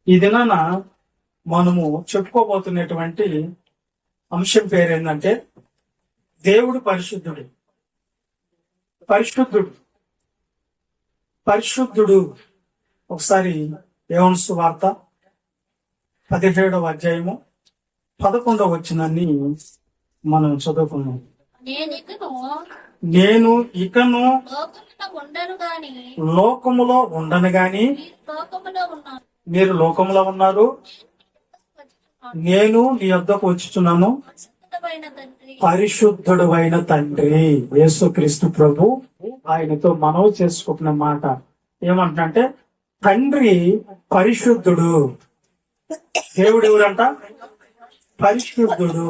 ఈ దినాన మనము చెప్పుకోబోతున్నటువంటి అంశం పేరు ఏంటంటే దేవుడు పరిశుద్ధుడు. పరిశుద్ధుడు పరిశుద్ధుడు ఒకసారి యోహాను సువార్త 17వ అధ్యాయము 11వ వచనాన్ని మనం చదువుకున్నాం. నేను ఇకను లోకములో ఉండను గాని మీరు లోకములో ఉన్నారు, నేను నీ యొద్దకు వచ్చుచున్నాను. పరిశుద్ధుడైన తండ్రి యేసుక్రీస్తు ప్రభు ఆయనతో మనవి చేసుకుంటున్న మాట ఏమంటున్నంటే, తండ్రి పరిశుద్ధుడు. దేవుడు ఎవరంట? పరిశుద్ధుడు,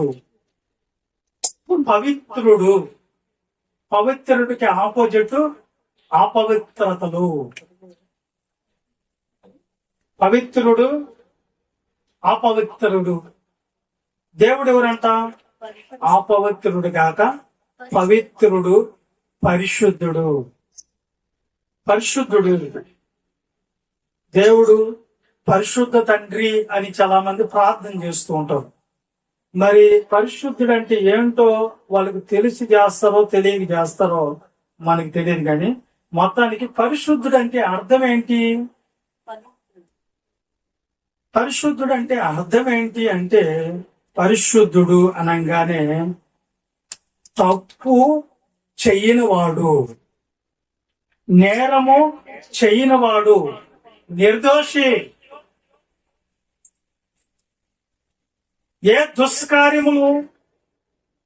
పవిత్రుడు. పవిత్రుడికి ఆపోజిట్ అపవిత్రతలు. పవిత్రుడు, అపవిత్రుడు. దేవుడు ఎవరంట? అపవిత్రుడు కాక పవిత్రుడు, పరిశుద్ధుడు. పరిశుద్ధుడు దేవుడు పరిశుద్ధ తండ్రి అని చాలా మంది ప్రార్థన చేస్తూ ఉంటారు. మరి పరిశుద్ధుడు అంటే ఏంటో వాళ్ళకి తెలిసి చేస్తారో తెలియక చేస్తారో మనకి తెలియదు, కానీ మొత్తానికి పరిశుద్ధుడు అంటే అర్థం ఏంటి? పరిశుద్ధుడు అంటే అర్థం ఏంటి అంటే, పరిశుద్ధుడు అనగానే తప్పు చెయ్యనివాడు, నేరము చెయ్యనివాడు, నిర్దోషి. ఏ దుష్కార్యములు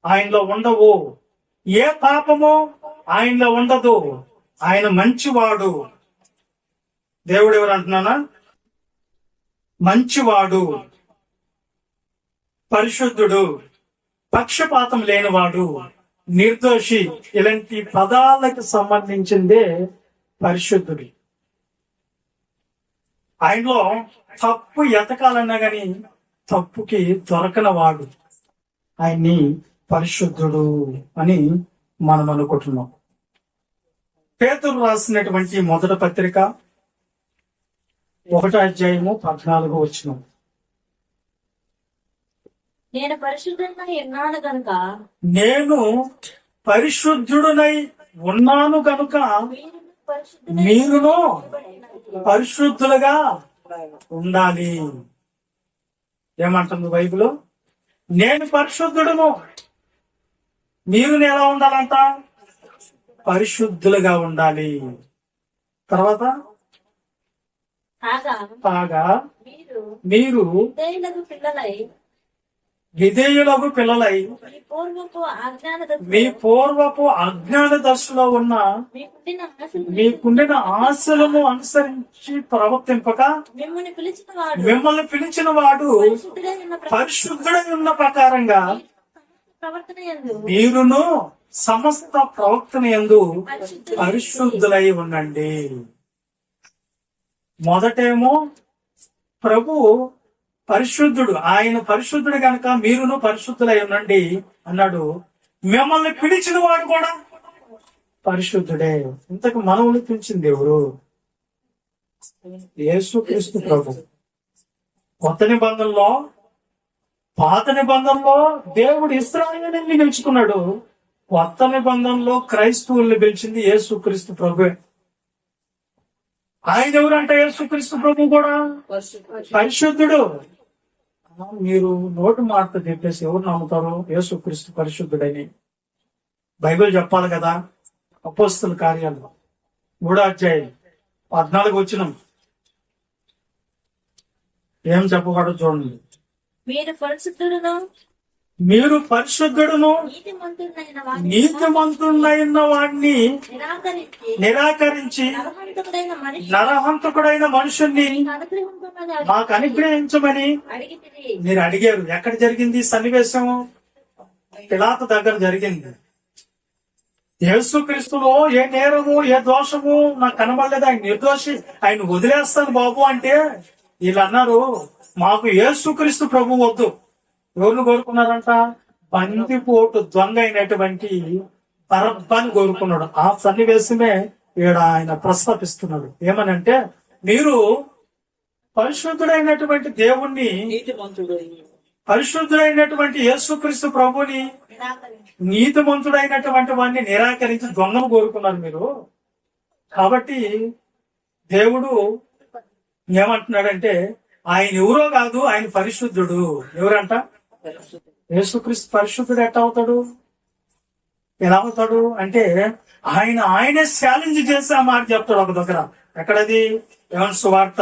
ఆయనలో ఉండవు, ఏ పాపము ఆయనలో ఉండదు. ఆయన మంచివాడు. దేవుడు ఎవరు అంటున్నానా? మంచివాడు, పరిశుద్ధుడు, పక్షపాతం లేనివాడు, నిర్దోషి. ఇలాంటి పదాలకు సంబంధించిందే పరిశుద్ధుడు. ఆయనలో తప్పు ఎతకాలన్నా గాని తప్పుకి దొరకనవాడు. ఆయన్ని పరిశుద్ధుడు అని మనం అనుకుంటున్నాం. పేతురు రాసినటువంటి మొదటి పత్రిక 1వ అధ్యాయము 14వ వచనం. నేను పరిశుద్ధుడనై ఉన్నాను గనుక మీరును పరిశుద్ధులుగా ఉండాలి. ఏమంటుంది బైబిల్? నేను పరిశుద్ధుడును, మీరు ఎలా ఉండాలంట? పరిశుద్ధులుగా ఉండాలి. తర్వాత కాగా మీరు విధేయులకు పిల్లలై మీ పూర్వపు అజ్ఞాన దశలో ఉన్న మీకుండిన ఆశలను అనుసరించి ప్రవర్తింపక మిమ్మల్ని పిలిచిన వాడు పరిశుద్ధుడై ఉన్న ప్రకారంగా మీరును సమస్త ప్రవర్తన యందు పరిశుద్ధులై ఉండండి. మొదటేమో ప్రభు పరిశుద్ధుడు, ఆయన పరిశుద్ధుడు కనుక మీరును పరిశుద్ధులై ఉండండి అన్నాడు. మిమ్మల్ని పిలిచిన వాడు కూడా పరిశుద్ధుడే. ఇంతకు మనల్ని పిలిచింది ఎవరు? యేసుక్రీస్తు ప్రభు. కొత్త నిబంధనలో, పాత నిబంధనలో దేవుడు ఇశ్రాయేలుని పిలుచుకున్నాడు. కొత్త నిబంధనలో క్రైస్తవుల్ని పిలిచింది యేసుక్రీస్తు ప్రభువే. ఆయన ఎవరంట? యేసుక్రీస్తు ప్రభు కూడా పరిశుద్ధుడు. మీరు నోటు మాట చెప్పేసి ఎవరు నమ్ముతారు యేసుక్రీస్తు పరిశుద్ధుడని? బైబిల్ చెప్పాలి కదా. అపోస్తల కార్యాలు 3వ అధ్యాయం 14వ వచనం ఏం చెప్పకూడదు చూడండి. మీరు పరిశుద్ధుడును నీతిమంతుడైన వాడిని నిరాకరించి నరహంతకుడైన మనుషుల్ని మాకు అనుగ్రహించమని మీరు అడిగారు. ఎక్కడ జరిగింది సన్నివేశం? పిలాతు దగ్గర జరిగింది. యేసుక్రీస్తులో ఏ నేరము ఏ దోషము నాకు కనబడలేదు, ఆయన నిర్దోషి, ఆయన వదిలేస్తాను బాబు అంటే వీళ్ళు అన్నారు, మాకు యేసుక్రీస్తు ప్రభు వద్దు. ఎవరిని కోరుకున్నారంట? బందిపోటు దొంగ అయినటువంటి బరబ్బని కోరుకున్నాడు. ఆ సన్నివేశమే ఈడ ఆయన ప్రస్తాపిస్తున్నాడు. ఏమనంటే, మీరు పరిశుద్ధుడైనటువంటి దేవుణ్ణి, నీతిమంతుడు పరిశుద్ధుడైనటువంటి యేసుక్రీస్తు ప్రభుని, నిరాకరించి నీతిమంతుడైనటువంటి వాడిని నిరాకరించి దొంగను కోరుకున్నారు మీరు. కాబట్టి దేవుడు ఏమంటున్నాడంటే ఆయన ఎవరో కాదు, ఆయన పరిశుద్ధుడు. ఎవరంట? యేసుక్రీస్తు పరిశుద్ధుడు ఎట్లా అవుతాడు? ఎలా అవుతాడు అంటే ఆయనే ఛాలెంజ్ చేసి ఆ మాట చెప్తాడు ఒక దగ్గర. ఎక్కడది? యోహాను సువార్త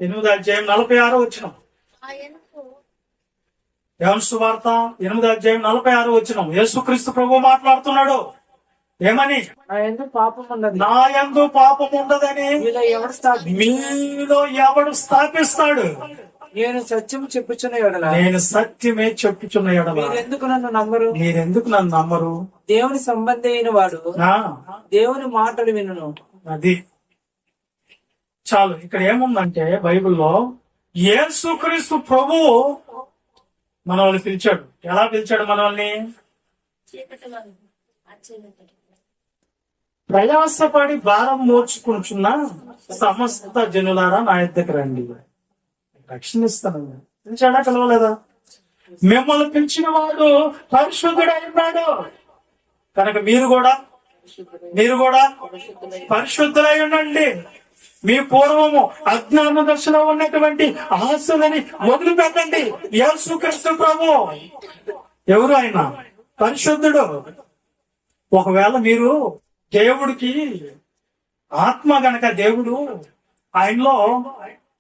8:46 ఆయనకు యోహాను సువార్త 8:46 యేసుక్రీస్తు ప్రభు మాట్లాడుతున్నాడు. ఏమని? నా యందు పాపం ఉన్నది, నా యందు పాపం ఉండదని మీలో ఎవడు స్థాపి మీలో ఎవడు స్థాపిస్తాడు? నేను సత్యం చెప్పుచున్న ఎడల నేను సత్యమే చెప్పుచున్న ఎడల మీరెందుకు నన్ను నమ్మరు? మీరెందుకు నన్ను నమ్మరు? దేవుని సంబంధి అయిన వాడు ఆ, దేవుని మాటలు వినును. అది చాలు. ఇక్కడ ఏముందంటే బైబిల్లో యేసుక్రీస్తు ప్రభువు మనల్ని పిలిచాడు. ఎలా పిలిచాడు మనల్ని? చీకటిలో అచ్చేది ప్రయాసపడి భారం మోర్చుకుంటున్న సమస్త జనులారా నా యొద్దకు రండి, రక్షణిస్తాను. పిలిచాడా? పిలవలేదా? మిమ్మల్ని పిలిచిన వాడు పరిశుద్ధుడై ఉన్నాడు కనుక మీరు కూడా పరిశుద్ధులై ఉండండి. మీ పూర్వము అజ్ఞాన దశలో ఉన్నటువంటి ఆశలని వదిలిపెట్టండి. యేసుక్రీస్తు ప్రభు ఎవరు? ఆయన పరిశుద్ధుడు. ఒకవేళ మీరు దేవుడికి ఆత్మ గనక, దేవుడు ఆయనలో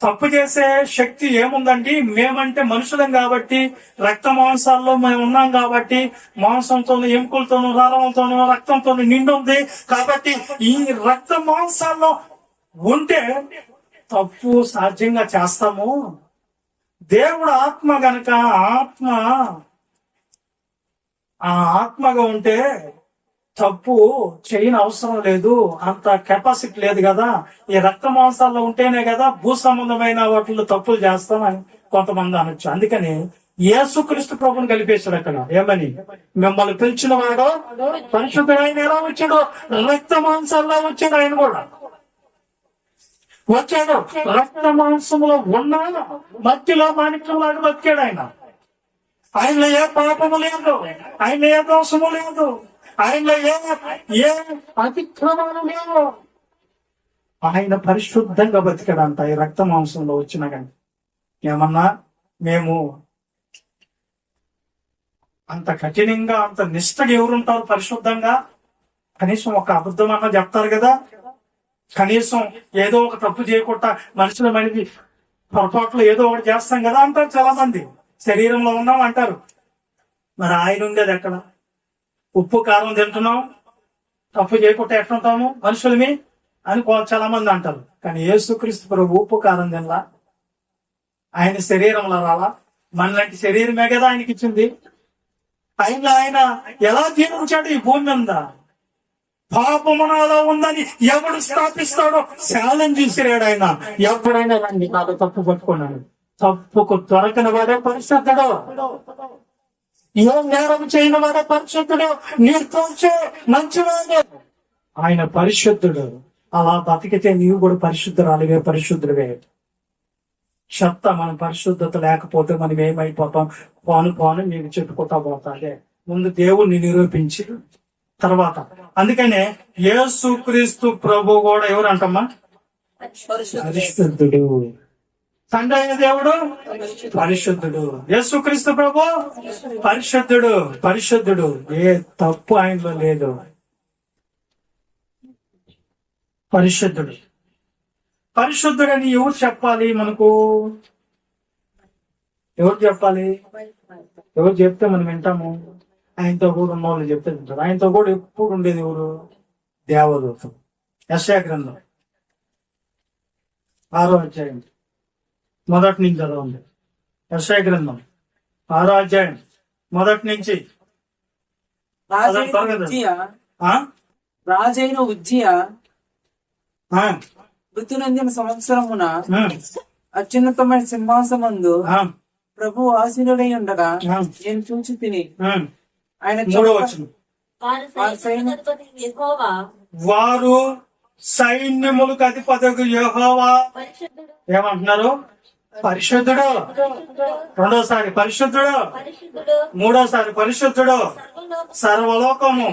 తప్పు చేసే శక్తి ఏముందండి? మేమంటే మనుషులం కాబట్టి, రక్త మాంసాల్లో మేము ఉన్నాం కాబట్టి, మాంసంతోనూ ఎముకలతోనూ నరంతోనూ రక్తంతోనూ నిండుంది కాబట్టి ఈ రక్త మాంసాల్లో ఉంటే తప్పు సాధ్యంగా చేస్తాము. దేవుడు ఆత్మ గనక ఆత్మగా ఉంటే తప్పు చేయని అవసరం లేదు, అంత కెపాసిటీ లేదు కదా. ఈ రక్త మాంసాల్లో ఉంటేనే కదా భూ సంబంధమైన వాటిల్లో తప్పులు చేస్తామని కొంతమంది అనొచ్చు. అందుకని యేసుక్రీస్తు ప్రభుని కలిపేశాడు అక్కడ. ఏమని? మిమ్మల్ని పిలిచిన వాడు పరిశుద్ధుడైన ఎలా వచ్చాడు? రక్త మాంసాల్లో వచ్చాడు. ఆయన కూడా వచ్చాడు, రక్త మాంసంలో ఉన్న మధ్యలో మాణిక్యంలాగా బతికాడు. ఆయనలో ఏ పాపము లేదు, ఆయన ఏ దోషము లేదు, ఆయనలో ఏ అతిక్రమాలు లేవు. ఆయన పరిశుద్ధంగా బతికాడంట ఈ రక్త మాంసంలో వచ్చినా కానీ. ఏమన్నా మేము అంత కఠినంగా, అంత నిష్టగా ఎవరుంటారు పరిశుద్ధంగా? కనీసం ఒక అబద్ధం అన్నా చెప్తారు కదా. కనీసం ఏదో ఒక తప్పు చేయకుండా మనిషి పొరపాట్లు ఏదో ఒకటి చేస్తాం కదా అంటారు చాలా మంది. శరీరంలో ఉన్నాం అంటారు. మరి ఆయన ఉండేది ఎక్కడ? ఉప్పు కారం తింటున్నాం, తప్పు చేయకుండా ఎట్లుంటాము మనుషులమి అని చాలా మంది అంటారు. కానీ యేసుక్రీస్తు ప్రభు ఉప్పు కారం తినలా, ఆయన శరీరంలో రాలా. మనలాంటి శరీరమే కదా ఆయనకి ఇచ్చింది. ఆయన ఎలా జీవించాడు ఈ భూమి మీద? పాపము నాలో ఉందని ఎవడు స్థాపిస్తాడో ఛాలెంజ్ చేసిరాడు ఆయన. ఎప్పుడైనా రండి నాలో తప్పు పట్టుకున్నాడు. తప్పుకు దొరకని వాడే పరిశుద్ధుడు, ఏం నేరం చేయని వాడే పరిశుద్ధుడు, నిర్దోషే మంచివాడే. ఆయన పరిశుద్ధుడు. అలా బతికితే నీవు కూడా పరిశుద్ధురాలివే, పరిశుద్ధుడివే. చెత్త మనం పరిశుద్ధత లేకపోతే మనం ఏమైపోతాం? పోను నీకు చెప్పుకుంటా పోతాడే. ముందు దేవుణ్ణి నిరూపించి తర్వాత. అందుకనే యేసుక్రీస్తు ప్రభు కూడా ఎవరంటమ్మా? పరిశుద్ధుడు. తండ్రి అయిన దేవుడు పరిశుద్ధుడు, యేసుక్రీస్తు ప్రభు పరిశుద్ధుడు. ఏ తప్పు ఆయనలో లేదు. పరిశుద్ధుడని ఎవరు చెప్పాలి మనకు? ఎవరు చెప్పాలి? ఎవరు చెప్తే మనం వింటాము? ఆయనతో కూడా ఉన్న వాళ్ళు చెప్తే వింటారు. ఆయనతో కూడా ఎప్పుడు ఉండేది ఎవరు? దేవదూతం. యెషయా గ్రంథం 6వ అధ్యాయం మొదటి నుంచి చదవండి. యెషయా గ్రంథం 6వ అధ్యాయం మొదటి నుంచి. రాజైన ఉజ్జియా మృతునందిన సంవత్సరమున అత్యున్నతమైన సింహాసమందు ప్రభు ఆసీనుడై ఉండగా నేను చూసి తిని ఆయన వారు సైన్యములకు అధిపతి యెహోవా ఏమంటున్నారు? పరిశుద్ధుడు, రెండోసారి పరిశుద్ధుడు, పరిశుద్ధుడు మూడోసారి పరిశుద్ధుడు, సర్వలోక సర్వలోకము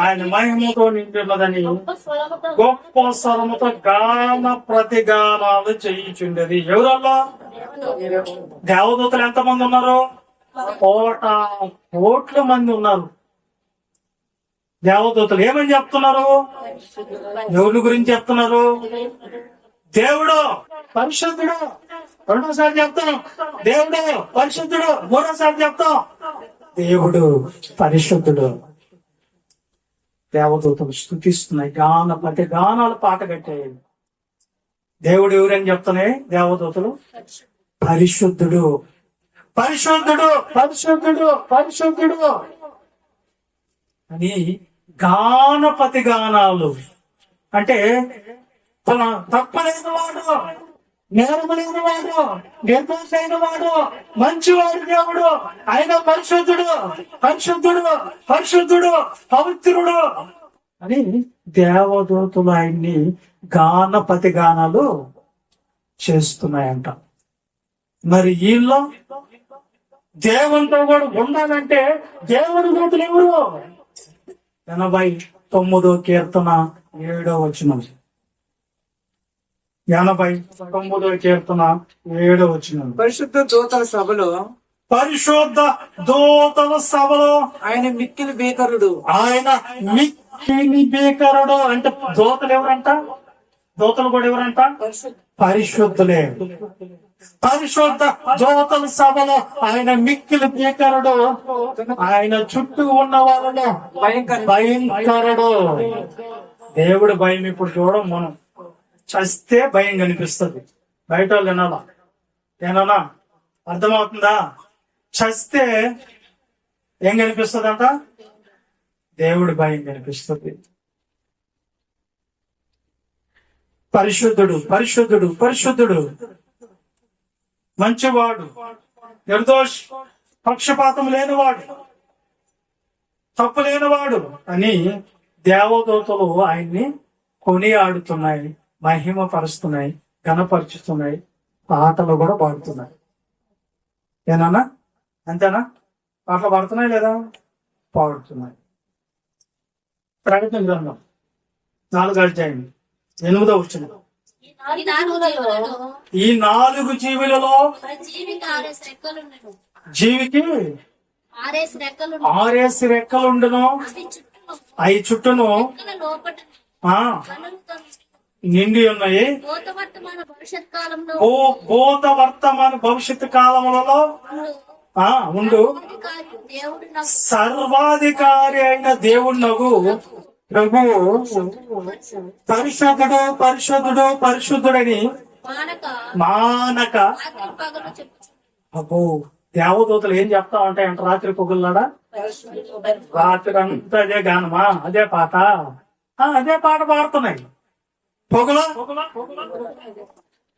ఆయన మహిమతో నిండున్నదని గొప్ప స్వరముతో గొప్ప స్వరముతో గాన ప్రతిగానాలు చేయించుండేది. ఎవరల్లా? దేవదూతలు ఎంతమంది ఉన్నారు? కోట్ల మంది ఉన్నారు. దేవదూతలు ఏమని చెప్తున్నారు? ఎవరి గురించి చెప్తున్నారు? దేవుడు పరిశుద్ధుడు, రెండోసారి చెప్తాం. దేవుడు పరిశుద్ధుడు, మూడోసారి చెప్తాం. దేవుడు పరిశుద్ధుడు. దేవదూతలు స్తుతిస్తున్నాయి, ప్రతి గానాలు పాట కట్టాయి. దేవుడు ఎవరని చెప్తున్నాయి దేవదూతలు? పరిశుద్ధుడు, పరిశుద్ధుడు, పరిశుద్ధుడు, పరిశుద్ధుడు అని గానపతి గానాలు. అంటే తన తప్పలేని వాడు, నేరము లేని వాడు, నిర్దోషైన వాడు, మంచివాడు దేవుడు, ఆయన పరిశుద్ధుడు, పరిశుద్ధుడు, పరిశుద్ధుడు, పవిత్రుడు అని దేవదూతలు ఆయన్ని గానపతి గానాలు చేస్తున్నాయంట. మరి వీళ్ళు దేవునితో కూడా ఉండాలంటే దేవుడి దూతలు ఎవరు? 89వ కీర్తన 7వ వచనం. 89వ కీర్తన 7వ వచనం. పరిశుద్ధ దూతల సభలో, పరిశుద్ధ దూతల సభలో ఆయన మిక్కిలి భీకరుడు. ఆయన మిక్కిలి భీకరుడు. అంటే దూతలు ఎవరంట? దూతలు కూడా ఎవరంట? పరిశుద్ధులే. పరిశుద్ధ దూతల సభలో ఆయన మిక్కిలి భీకరుడు. ఆయన చుట్టూ ఉన్న వాళ్ళలో భయంకరుడు. దేవుడు భయం ఇప్పుడు చూడం. మనం చస్తే భయం కనిపిస్తుంది. బయట వాళ్ళు వినాలా? ఏనా అర్థమవుతుందా? చస్తే ఏం కనిపిస్తుంది అంట? దేవుడు భయం కనిపిస్తుంది. పరిశుద్ధుడు, పరిశుద్ధుడు, పరిశుద్ధుడు, మంచివాడు, నిర్దోష్, పక్షపాతం లేనివాడు, తప్పు లేనివాడు అని దేవదూతలు ఆయన్ని కొనియాడుతున్నాయి, మహిమ పరుస్తున్నాయి, ఘనపరుచుతున్నాయి, పాటలు కూడా పాడుతున్నాయి. ఏనా? అంతేనా? పాటలు పాడుతున్నాయి లేదా? పాడుతున్నాయి. ప్రకటన గ్రంథం 4వ అధ్యాయం 8వ వచనం. ఈ 4 జీవులలో జీవికి 6 రెక్కలుండెను. జీవికి 6 రెక్కలుండును. అవి చుట్టూ అవి చుట్టూను రెక్కల లోపట ఆ కనులతో నిండి ఉన్నాయి. భూత వర్తమాన భవిష్యత్ కాలంలో భూత వర్తమాన భవిష్యత్తు కాలములలో ఉండు అధికారి దేవుడు నాకు సర్వాధికారి అయిన దేవుడు ప్రభు పరిశుద్ధుడు, పరిశుద్ధుడు, పరిశుద్ధుడని మానక రాత్రి పగలు చెప్పు. అబ్బో దేవదూతలు ఏం చెప్తా ఉంటాయంట రాత్రి పొగుల్లాడా? రాత్రి అంతా అదే గానమా, అదే పాట, అదే పాట పాడుతున్నాయి. పొగల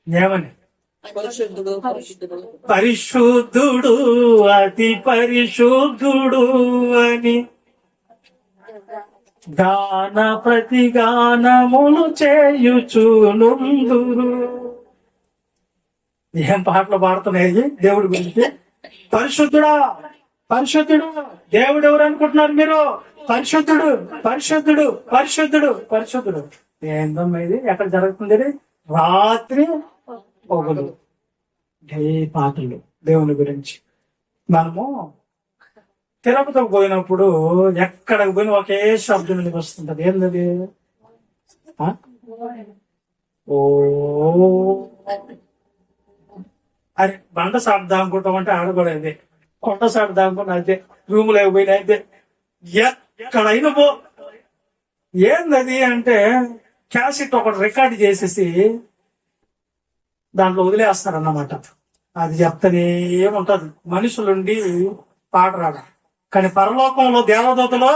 ఏమని? పరిశుద్ధుడు, అతి పరిశుద్ధుడు అని గాన ప్రతిగానములు చేయుచునుందురు. ఏం పాటలు పాడుతున్నాయి దేవుడి గురించి? పరిశుద్ధుడా, పరిశుద్ధుడు. దేవుడు ఎవరు అనుకుంటున్నారు మీరు? పరిశుద్ధుడు, పరిశుద్ధుడు, పరిశుద్ధుడు, పరిశుద్ధుడు. ఏందమ్మా ఇది? ఎక్కడ జరుగుతుంది ఇది? రాత్రి పొగలు ఏ పాటలు దేవుని గురించి. మనము తిరుపతికి పోయినప్పుడు ఎక్కడికి పోయిన ఒకే శబ్దం వస్తుంటది. ఏంటది? ఓ అరే బండ సాట్ దాముకుంటాం అంటే ఆడబడేది, కొండ సాట్ దాముకుంటా అయితే, రూమ్ లేకపోయినా అయితే, ఎక్కడైనా పో. ఏందది అంటే క్యాసెట్ ఒకటి రికార్డ్ చేసేసి దాంట్లో వదిలేస్తారన్నమాట. అది చెప్తానే ఏముంటది, మనుషులుండి పాట రాడు. కానీ పరలోకంలో దేవదూతలు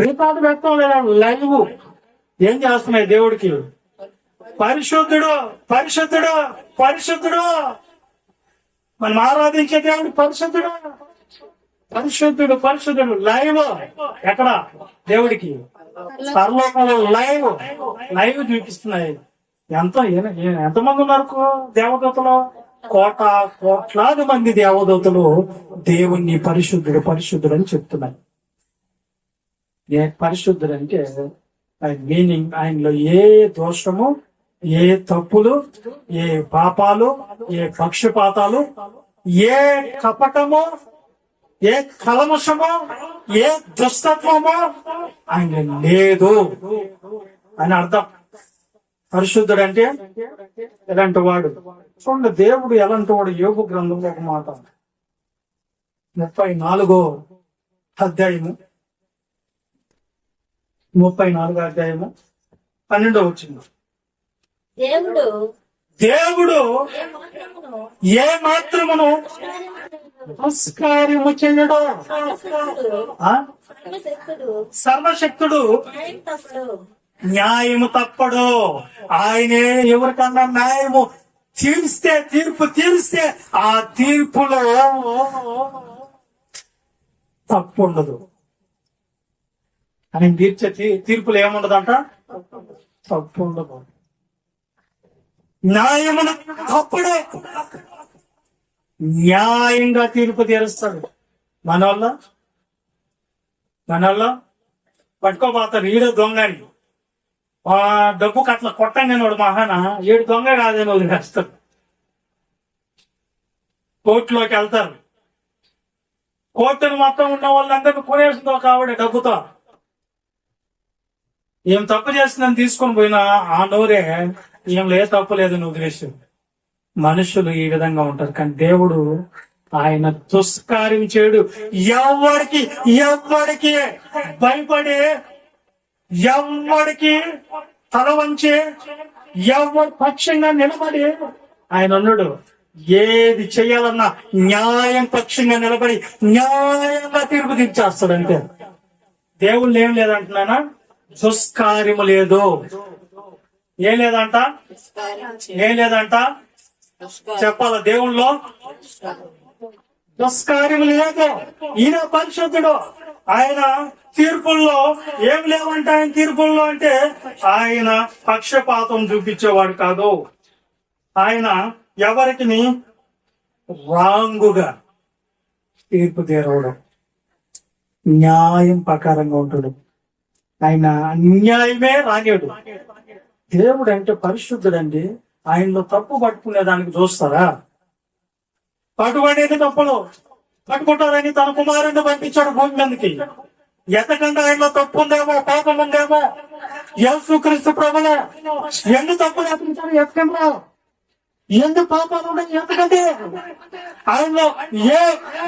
రికార్డు పెట్టడం లేదా, లైవ్ ఏం చేస్తున్నాయి దేవుడికి? పరిశుద్ధుడు, పరిశుద్ధుడు, పరిశుద్ధుడు. మనం ఆరాధించే దేవుడు పరిశుద్ధుడు, పరిశుద్ధుడు, పరిశుద్ధుడు. లైవ్ ఎక్కడ? దేవుడికి పరలోకంలో లైవ్ చూపిస్తున్నాయి. ఎంతమంది ఉన్నారు దేవదూతలు? కోట్లాది మంది దేవదూతలు దేవుణ్ణి పరిశుద్ధుడు పరిశుద్ధుడు అని చెప్తున్నారు. ఏ పరిశుద్ధుడు అంటే ఆయన మీనింగ్, ఆయనలో ఏ దోషము, ఏ తప్పులు, ఏ పాపాలు, ఏ పక్షపాతాలు, ఏ కపటము, ఏ కల్మషము, ఏ దుష్టత్వము ఆయన లేదు అని అర్థం. పరిశుద్ధుడు అంటే ఎలాంటి వాడు? చూడండి, దేవుడు ఎలాంటి వాడు. యోగు గ్రంథంలో ఒక మాట, 34వ అధ్యాయము 12వ వచనం. దేవుడు దేవుడు ఏ మాత్రమును నమస్కారము చేయడు. సర్వశక్తుడు న్యాయము తప్పడు. ఆయనే ఎవరికన్నా న్యాయము తీర్పు తీరిస్తే ఆ తీర్పులో తప్పు ఉండదు. ఆయన తీర్చే తీర్పులో ఏముండదంట? తప్పు ఉండదు. న్యాయమును తప్పుడు న్యాయంగా తీర్పు తీరుస్తాడు. మనోళ్ళ పట్టుకోబోతారు. ఈడో దొంగని ఆ డబ్బు కట్ల కొట్టంగానే వాడు మహాన ఏడు దొంగ కాదని వదిలేస్తాడు. కోర్టులోకి వెళ్తారు. కోర్టును మొత్తం ఉన్న వాళ్ళందరినీ కొనేసిందో కాబట్టి డబ్బుతో ఏం తప్పు చేసిందని తీసుకొని పోయినా ఆ నోరే ఏం ఏ తప్పు లేదని వదిలేసి. మనుషులు ఈ విధంగా ఉంటారు, కానీ దేవుడు ఆయన దుష్కార్యం చేయడు. ఎవరికి భయపడి, ఎవరికి తల వంచి, ఎవరి పక్షంగా నిలబడి ఆయన అన్నాడు. ఏది చెయ్యాలన్నా న్యాయం పక్షంగా నిలబడి న్యాయంగా తీర్పు తీర్చేస్తాడంటే. దేవుళ్ళు ఏం లేదంటున్నానా? దుష్కార్యము లేదు. ఏం లేదంట? చెప్పాల దేవుళ్ళో దుష్కార్యము లేదు. ఈయన పరిశుద్ధుడు. ఆయన తీర్పుల్లో ఏం లేవంటే, ఆయన తీర్పుల్లో అంటే ఆయన పక్షపాతం చూపించేవాడు కాదు. ఆయన ఎవరికి రాంగుగా తీర్పు తీరవడం, న్యాయం ప్రకారంగా ఉంటాడు. ఆయన అన్యాయమే రానివాడు. దేవుడు అంటే పరిశుద్ధుడండి. ఆయనలో తప్పు పట్టుకునే దానికి చూస్తారా? పట్టుబడేది తప్పులు పట్టుకుంటారని తన కుమారుడిని పంపించాడు భూమి మీదకి. ఎంతకంటే ఆయనలో తప్పు ఉందేమో, పాపం ఉందేమో. యేసుక్రీస్తు ప్రభువులో ఎన్ని తప్పులు ఎత్తించారు? ఎత్తకండి. ఎన్ని పాపాలు ఉన్నాయి? ఎందుకంటే ఆయనలో ఏ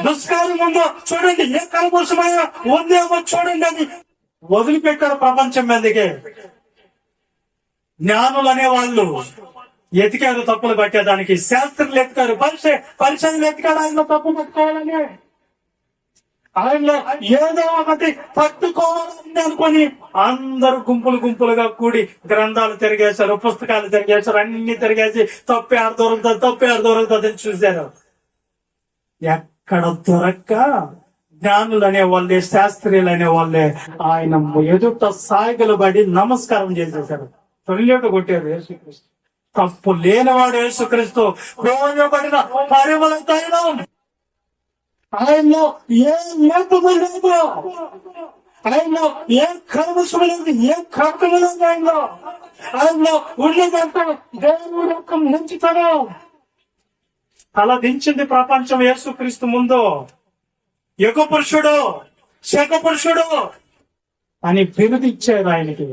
దుష్కార్యం ఉందో చూడండి, ఏ కల్మషమో ఉందేమో చూడండి అని వదిలిపెట్టారు ప్రపంచం మీదకే. జ్ఞానులు అనేవాళ్ళు ఎతికారు తప్పులు పట్టేదానికి. శాస్త్రులు ఎతికారు, పరిశోధనలు ఎతికాడు ఆయనలో తప్పు పట్టుకోవాలని. ఆయనలో ఏదో ఒకటి పట్టుకోవాలని అనుకొని అందరూ గుంపులుగా కూడి గ్రంథాలు తిరిగేశారు, పుస్తకాలు తిరిగేశారు, అన్ని తిరిగేసి తప్పు ఆడ దొరుకుతుంది అని చూశారు. ఎక్కడ దొరక్క జ్ఞానులు అనే వాళ్ళే, శాస్త్రీయులు అనే వాళ్ళే ఆయన ఎదుట సాగిలు పడి నమస్కారం చేసేశారు. తొలిలేట కొట్టారు యేసుక్రీస్తు. తప్పు లేనివాడు యేసుక్రీస్తు. పోయబడిన పరిమళ తైలం. ఆయనలో ఏ లోపము లేదు, ఆయనలో ఏ కల్మషము లేదు, ఏ కపటము లేదు. ఆయనలో ఉండేదంతా దేవుడు యొక్క మంచితనం. అలా దించింది ప్రపంచం యేసుక్రీస్తు ముందు. యుగ పురుషుడు, శక పురుషుడు అని బిరుదిచ్చారు ఆయనకి.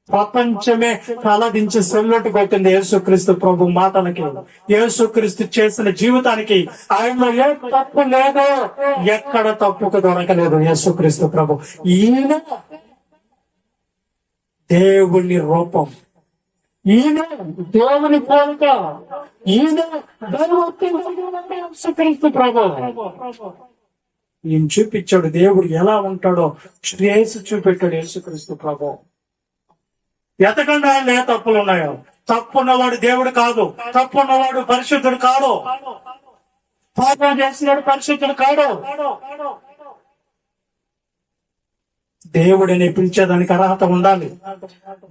ప్రపంచమే తలదించి సెల్లొట్టు కొట్టింది యేసుక్రీస్తు ప్రభు మాటలకి, యేసుక్రీస్తు చేసిన జీవితానికి. ఆయనలో ఏ తప్పు లేదు, ఎక్కడ తప్పుకు దొరకలేదు యేసుక్రీస్తు ప్రభు. ఈయన దేవుని రూపం, ఈయన దేవుని పోలిక, ఈయన యేసుక్రీస్తు ప్రభు. ఈయన చూపించాడు దేవుడు ఎలా ఉంటాడో. శ్రేయస్సు చూపెట్టాడు యేసుక్రీస్తు ప్రభు. ఎంతకంటే ఆయన ఏ తప్పులు ఉన్నాయో. తప్పున్నవాడు దేవుడు కాదు, తప్పున్నవాడు పరిశుద్ధుడు కాడు, పాపం చేసినాడు పరిశుద్ధుడు కాడు. దేవుడని పిలిచేదానికి అర్హత ఉండాలి.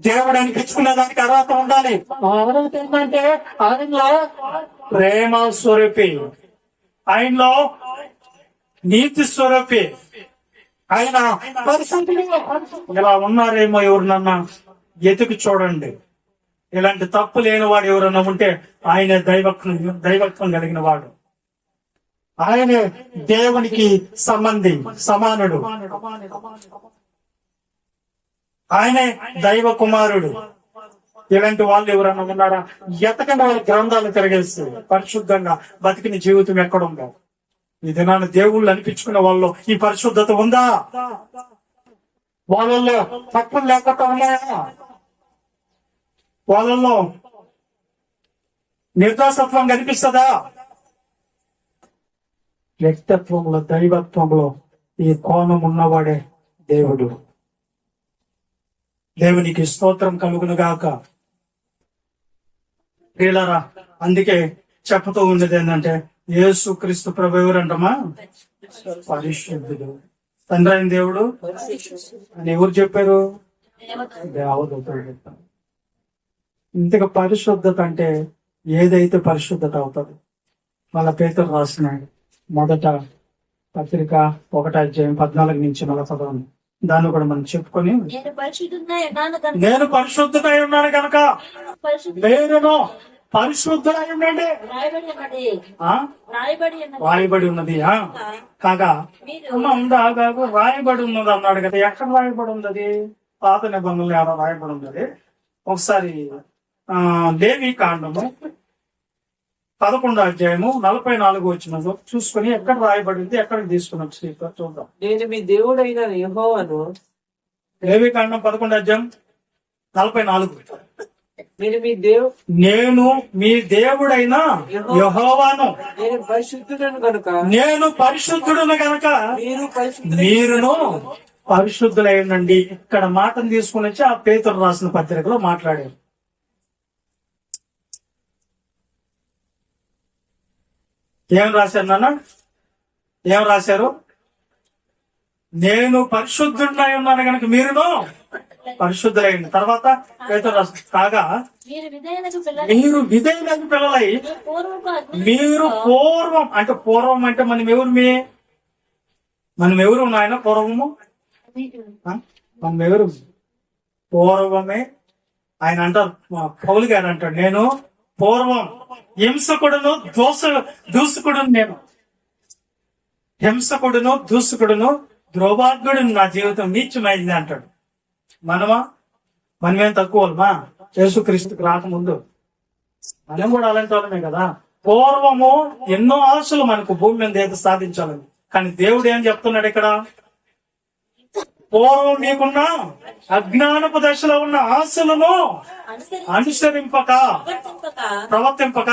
దేవుడని పిలుచుకునేదానికి అర్హత ఉండాలి. ఆ అర్హత ఏంటంటే ఆయనలో ప్రేమ స్వరూపి, ఆయనలో నీతి స్వరూపి, ఆయన పరిశుద్ధుడు. ఇలా ఉన్నారేమో ఎవరినన్నా ఎతికి చూడండి. ఇలాంటి తప్పు లేని వాడు ఎవరన్నా ఉంటే ఆయన దైవత్వం కలిగిన వాడు, ఆయనే దేవునికి సమానుడు, ఆయనే దైవ కుమారుడు. ఇలాంటి వాళ్ళు ఎవరన్నా ఉన్నారా? ఎతకండి వాళ్ళ గ్రంథాలు తిరగేసి పరిశుద్ధంగా బతికిన జీవితం ఎక్కడుందో. ఈ దినాన్ని దేవుళ్ళు అనిపించుకునే వాళ్ళు ఈ పరిశుద్ధత ఉందా? వాళ్ళల్లో తప్పులు లేకుండా ఉన్నాయా? వాళ్ళల్లో నిర్దోషత్వం కనిపిస్తుందా? వ్యక్తిత్వంలో, దైవత్వంలో ఈ కోణం ఉన్నవాడే దేవుడు. దేవునికి స్తోత్రం కలుగును గాక. ప్రియులారా, అందుకే చెప్పుతూ ఉన్నది ఏంటంటే యేసు క్రీస్తు ప్రభు ఎవరంటమా? పరిశుద్ధుడు. తండ్రి అయిన దేవుడు అని ఎవరు చెప్పారు? దేవదూతలు చెప్పారు. ఇంతగా పరిశుద్ధత అంటే ఏదైతే పరిశుద్ధత అవుతుంది. వాళ్ళ పేతురు రాసినాడు మొదట పత్రిక 1:14 నుంచి 40. దాన్ని కూడా మనం చెప్పుకొని, నేను పరిశుద్ధుడై ఉన్నాను కనుక నేను పరిశుద్ధుడై ఉండండి రాయబడి ఉన్నది. కాగా రాయబడి ఉన్నది అన్నాడు కదా. ఎక్కడ రాయబడి ఉన్నది? పాత నిబంధనలు ఎలా రాయబడి ఉన్నది? ఒకసారి లేవి కాండము 11:44 చూసుకొని ఎక్కడ రాయబడింది, ఎక్కడికి తీసుకున్నాం చూద్దాం. నేను మీ దేవుడైన యెహోవాను. లేవి కాండం 11:44. నేను మీ దేవుడైన యెహోవాను, నేను పరిశుద్ధుడను కనుక మీరును పరిశుద్ధులై ఉండండి. ఇక్కడ మాటను తీసుకుని వచ్చి ఆ పేతురు రాసిన పత్రికలో మాట్లాడారు. ఏం రాశారు నాన్న? ఏం రాశారు? నేను పరిశుద్ధుడై ఉన్నాను కనుక మీరును పరిశుద్ధులైంది. తర్వాత పేతురు రాశారు, కాగా మీరు విధేయులకు పిల్లలై మీరు పూర్వం అంటే మనం ఎవరు నాయన? పూర్వము మనం ఎవరు? పూర్వమే. ఆయన అంటారు, పౌలు గారు అంటాడు, నేను పూర్వం హింసకుడును దూసుకుడును, నేను హింసకుడును దూసుకుడును ద్రోభాగ్యుడును, నా జీవితం నీచమైంది అంటాడు. మనమేం తక్కువ వాళ్ళమా? యేసుక్రీస్తుకు రాకముందు మనం కూడా అలాంటి వాళ్ళమే కదా. పూర్వము ఎన్నో ఆశలు మనకు భూమి మీద ఏదో సాధించాలని, కానీ దేవుడు ఏం చెప్తున్నాడు ఇక్కడ? పూర్వం నీకున్న అజ్ఞానపు దశలో ఉన్న ఆశలను ప్రవర్తింపక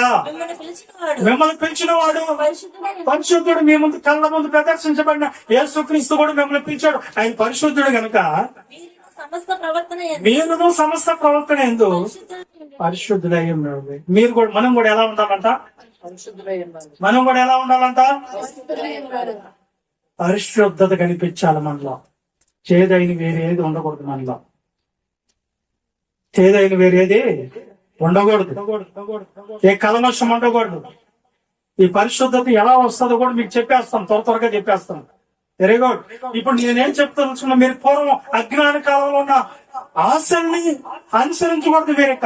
మిమ్మల్ని పిలిచిన వాడు పరిశుద్ధుడు. మీ ముందు కళ్ళ ముందు ప్రదర్శించబడిన యేసుక్రీస్తు కూడా మిమ్మల్ని పిలిచాడు. ఆయన పరిశుద్ధుడు గనుక మీరును సమస్త ప్రవర్తన ఎందు పరిశుద్ధుడై ఉన్నాడు. మనం కూడా ఎలా ఉండాలంట? పరిశుద్ధత కనిపించాలి మనలో. చేదైన వేరేది ఉండకూడదు మనలో. చేదైన వేరేది ఉండకూడదు. ఏ కల్మషం ఉండకూడదు. ఈ పరిశుద్ధత ఎలా వస్తుందో కూడా మీకు చెప్పేస్తాం, త్వరగా చెప్పేస్తాం. Very good. ఇప్పుడు నేనేం చెప్తాను, మీరు పూర్వం అజ్ఞాన కాలంలో ఉన్న ఆశల్ని అనుసరించకూడదు. వేరేక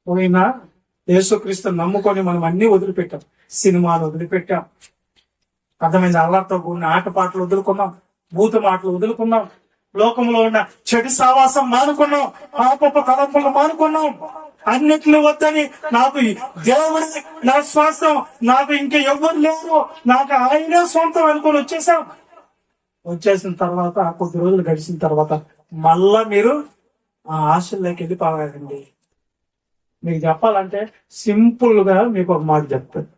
పోయినా యేసుక్రీస్తు నమ్ముకొని మనం అన్ని వదిలిపెట్టాం. సినిమాలు వదిలిపెట్టాం, అర్థమైంది, అల్లరితో కూడిన ఆటపాటలు వదులుకున్నాం, భూత మాటలు వదులుకున్నాం, లోకంలో ఉన్న చెడు సావాసం మానుకున్నాం, పాపపు తలంపులు మానుకున్నాం. అన్నిట్లు వద్దని నాకు దేవుడి నా శ్వాసం, నాకు ఇంకా ఎవరు లేరు, నాకు ఆయనే సొంతం అనుకుని వచ్చేసిన తర్వాత కొద్ది రోజులు గడిచిన తర్వాత మళ్ళా మీరు ఆ ఆశల్లోకి వెళ్ళిపోవాలండి. మీకు చెప్పాలంటే సింపుల్ గా మీకు ఒక మాట చెప్తాను.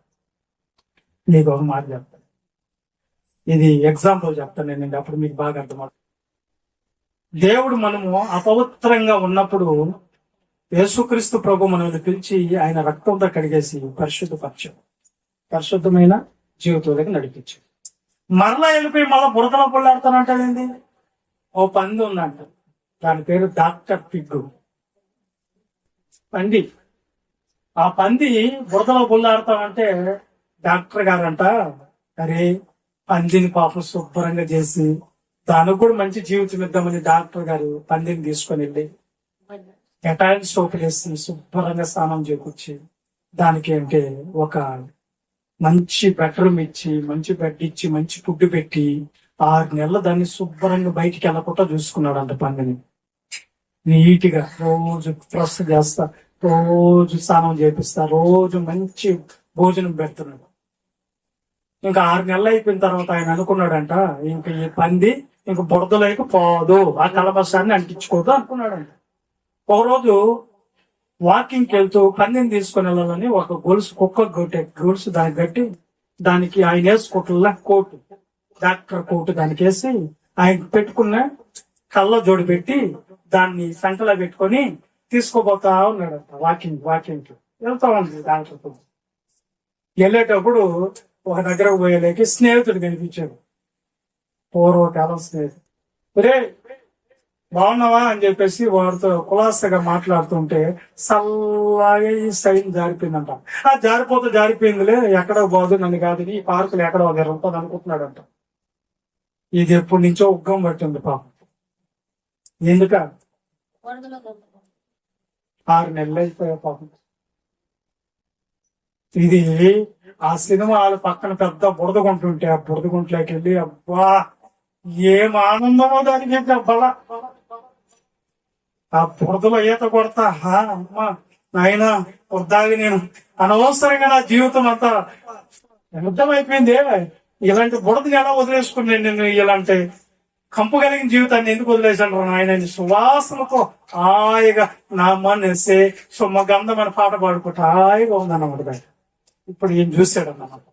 ఇది ఎగ్జాంపుల్ చెప్తాను నేను, అప్పుడు మీకు బాగా అర్థమవుతుంది. దేవుడు మనము అపవిత్రంగా ఉన్నప్పుడు యేసుక్రీస్తు ప్రభు మనల్ని పిలిచి ఆయన రక్తంతో కడిగేసి పరిశుద్ధమైన జీవితంలోకి నడిపించాడు. మరలా వెళ్ళిపోయి మళ్ళా బురదలో పొళ్ళాడుతానంటాడేంది? ఓ పంది ఉందంట, దాని పేరు డాక్టర్ పిగ్గు పంది. ఆ పంది బురదలో బుల్లాడతామంటే డాక్టర్ గారంట, అరే పందిని పాపం శుభ్రంగా చేసి దానికి కూడా మంచి జీవితం ఇద్దామని డాక్టర్ గారు పందిని తీసుకొని వెళ్ళి ఎటాయిల్ సోప్ వేసి శుభ్రంగా స్నానం చేకూర్చి దానికి అంటే ఒక మంచి బెడ్రూమ్ ఇచ్చి, మంచి బెడ్ ఇచ్చి, మంచి ఫుడ్ పెట్టి 6 నెలలు దాన్ని శుభ్రంగా బయటికి వెళ్ళకుండా చూసుకున్నాడు అంట పందిని. నీట్ గా రోజు ప్రెస్ చేస్తా, రోజు స్నానం చేపిస్తా, రోజు మంచి భోజనం పెడుతున్నాడు. ఇంకా 6 నెలలు అయిపోయిన తర్వాత ఆయన అనుకున్నాడంట, ఇంక ఈ పంది ఇంక బురదలోకి పోదు, ఆ కలబసాన్ని అంటించుకోదు అనుకున్నాడంట. ఒక రోజు వాకింగ్కి వెళ్తూ పందిని తీసుకుని వెళ్ళాలని ఒక గొలుసు, కుక్క గొలుసు దానికి కట్టి, దానికి ఆయన వేసుకుంటున్నా కోటు, డాక్టర్ కోటు దానికి వేసి ఆయన పెట్టుకున్న కళ్ళ జోడి పెట్టి దాన్ని సంకలో పెట్టుకొని తీసుకోబోతా ఉన్నాడంట. వాకింగ్ వెళ్తా ఉంది డాక్టర్. వెళ్ళేటప్పుడు ఒక దగ్గరకు పోయేలేకి స్నేహితుడు కనిపించాడు, పూర్వకాలం స్నేహితుడు. ఒరే బాగున్నావా అని చెప్పేసి వాడితో కులాసగా మాట్లాడుతుంటే సల్లాగా ఈ సైన్ జారిపోయిందంట. ఆ జారిపోయిందిలే, ఎక్కడో పోదు, నన్ను కాదు ఈ పార్కులు ఎక్కడో ఉంటుంది అనుకుంటున్నాడంట. ఇది ఎప్పటి నుంచో ఉగ్గం పట్టింది పాపం. ఎందుక 6 నెలలు అయిపోయా పాపం. ఇది ఆ సినిమా వాళ్ళ పక్కన పెద్ద బురదగుంటుంటే ఆ బురదగుంట్లోకి వెళ్ళి అబ్బా ఏం ఆనందమో దానికి బల. ఆ బురదలో ఈత కొడతా, అమ్మా నాయన వృద్ధాగి నేను అనవసరంగా నా జీవితం అంతా అర్థమైపోయింది. ఇలాంటి బురదని ఎలా వదిలేసుకున్నాను నేను, ఇలాంటి కంపు కలిగిన జీవితాన్ని ఎందుకు వదిలేశాను ఆయన. సువాసనతో హాయిగా నా మనసే సొమ్మ గంధం అని పాట పాడుకుంటా హాయిగా ఉందన్నమాట. ఇప్పుడు ఏం చూశాడు అన్నమాట,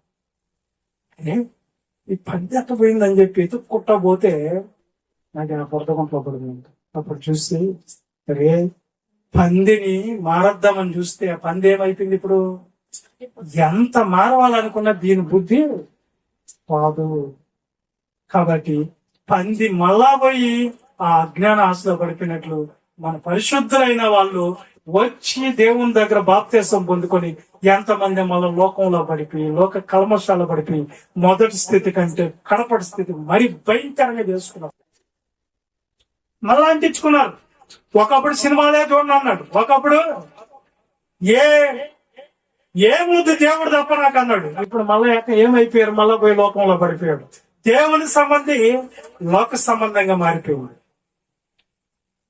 ఈ పంది అట్ట పోయిందని చెప్పి ఎత్తుక్కుంటా పోతే నాకు ఆ బురదగుంట్లో పడింది. అప్పుడు చూసి రే పందిని మారద్దామని చూస్తే ఆ పంది ఏమైపోయింది. ఇప్పుడు ఎంత మారవాలనుకున్నా దీని బుద్ధి కాదు. కాబట్టి పంది మళ్ళా పోయి ఆ అజ్ఞాన ఆశలో పడిపోయినట్లు మన పరిశుద్ధులైన వాళ్ళు వచ్చి దేవుని దగ్గర బాప్తీసం పొందుకొని ఎంతమంది మళ్ళీ లోకంలో పడిపోయి, లోక కల్మషాల్లో పడిపోయి మొదటి స్థితి కంటే కడపటి స్థితి మరి భయంకరంగా చేసుకున్నారు. మళ్ళా అంటించుకున్నారు. ఒకప్పుడు సినిమాలే చూడండి అన్నాడు, ఒకప్పుడు ఏ ముద్దు దేవుడు తప్ప నాకు అన్నాడు. ఇప్పుడు మళ్ళీ ఏమైపోయారు, మళ్ళా పోయి లోకంలో పడిపోయాడు. దేవుని సంబంధి లోక సంబంధంగా మారిపోయింది.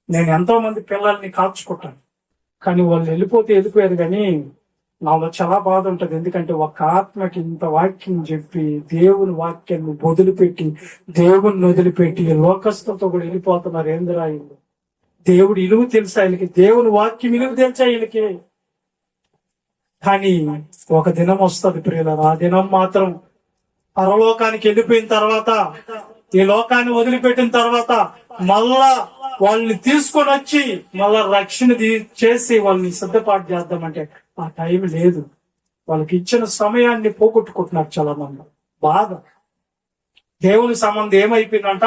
నేను ఎంతో మంది పిల్లల్ని కాల్చుకుంటాను, కానీ వాళ్ళు వెళ్ళిపోయారు. కానీ నాలో చాలా బాధ ఉంటది. ఎందుకంటే ఒక ఆత్మకి ఇంత వాక్యం చెప్పి దేవుని వాక్యాన్ని వదిలిపెట్టి, దేవుణ్ణి వదిలిపెట్టి లోకస్తులతో కూడా వెళ్ళిపోతున్నారు. ఏందిరా వీళ్ళు, దేవుడు ఇలువ తెలుసా వీళ్ళకి, దేవుని వాక్యం ఇలువ తెలుసా వీళ్ళకి. కానీ ఒక దినం వస్తుంది ప్రియులారా, ఆ దినం మాత్రం పరలోకానికి వెళ్ళిపోయిన తర్వాత, ఈ లోకాన్ని వదిలిపెట్టిన తర్వాత మళ్ళా వాళ్ళని తీసుకొని వచ్చి మళ్ళా రక్షణ చేసి వాళ్ళని సిద్ధపాటు చేద్దామంటే ఆ టైం లేదు. వాళ్ళకి ఇచ్చిన సమయాన్ని పోగొట్టుకుంటున్నారు చాలా మంది. బాధ. దేవుని సంబంధం ఏమైపోయిందంట,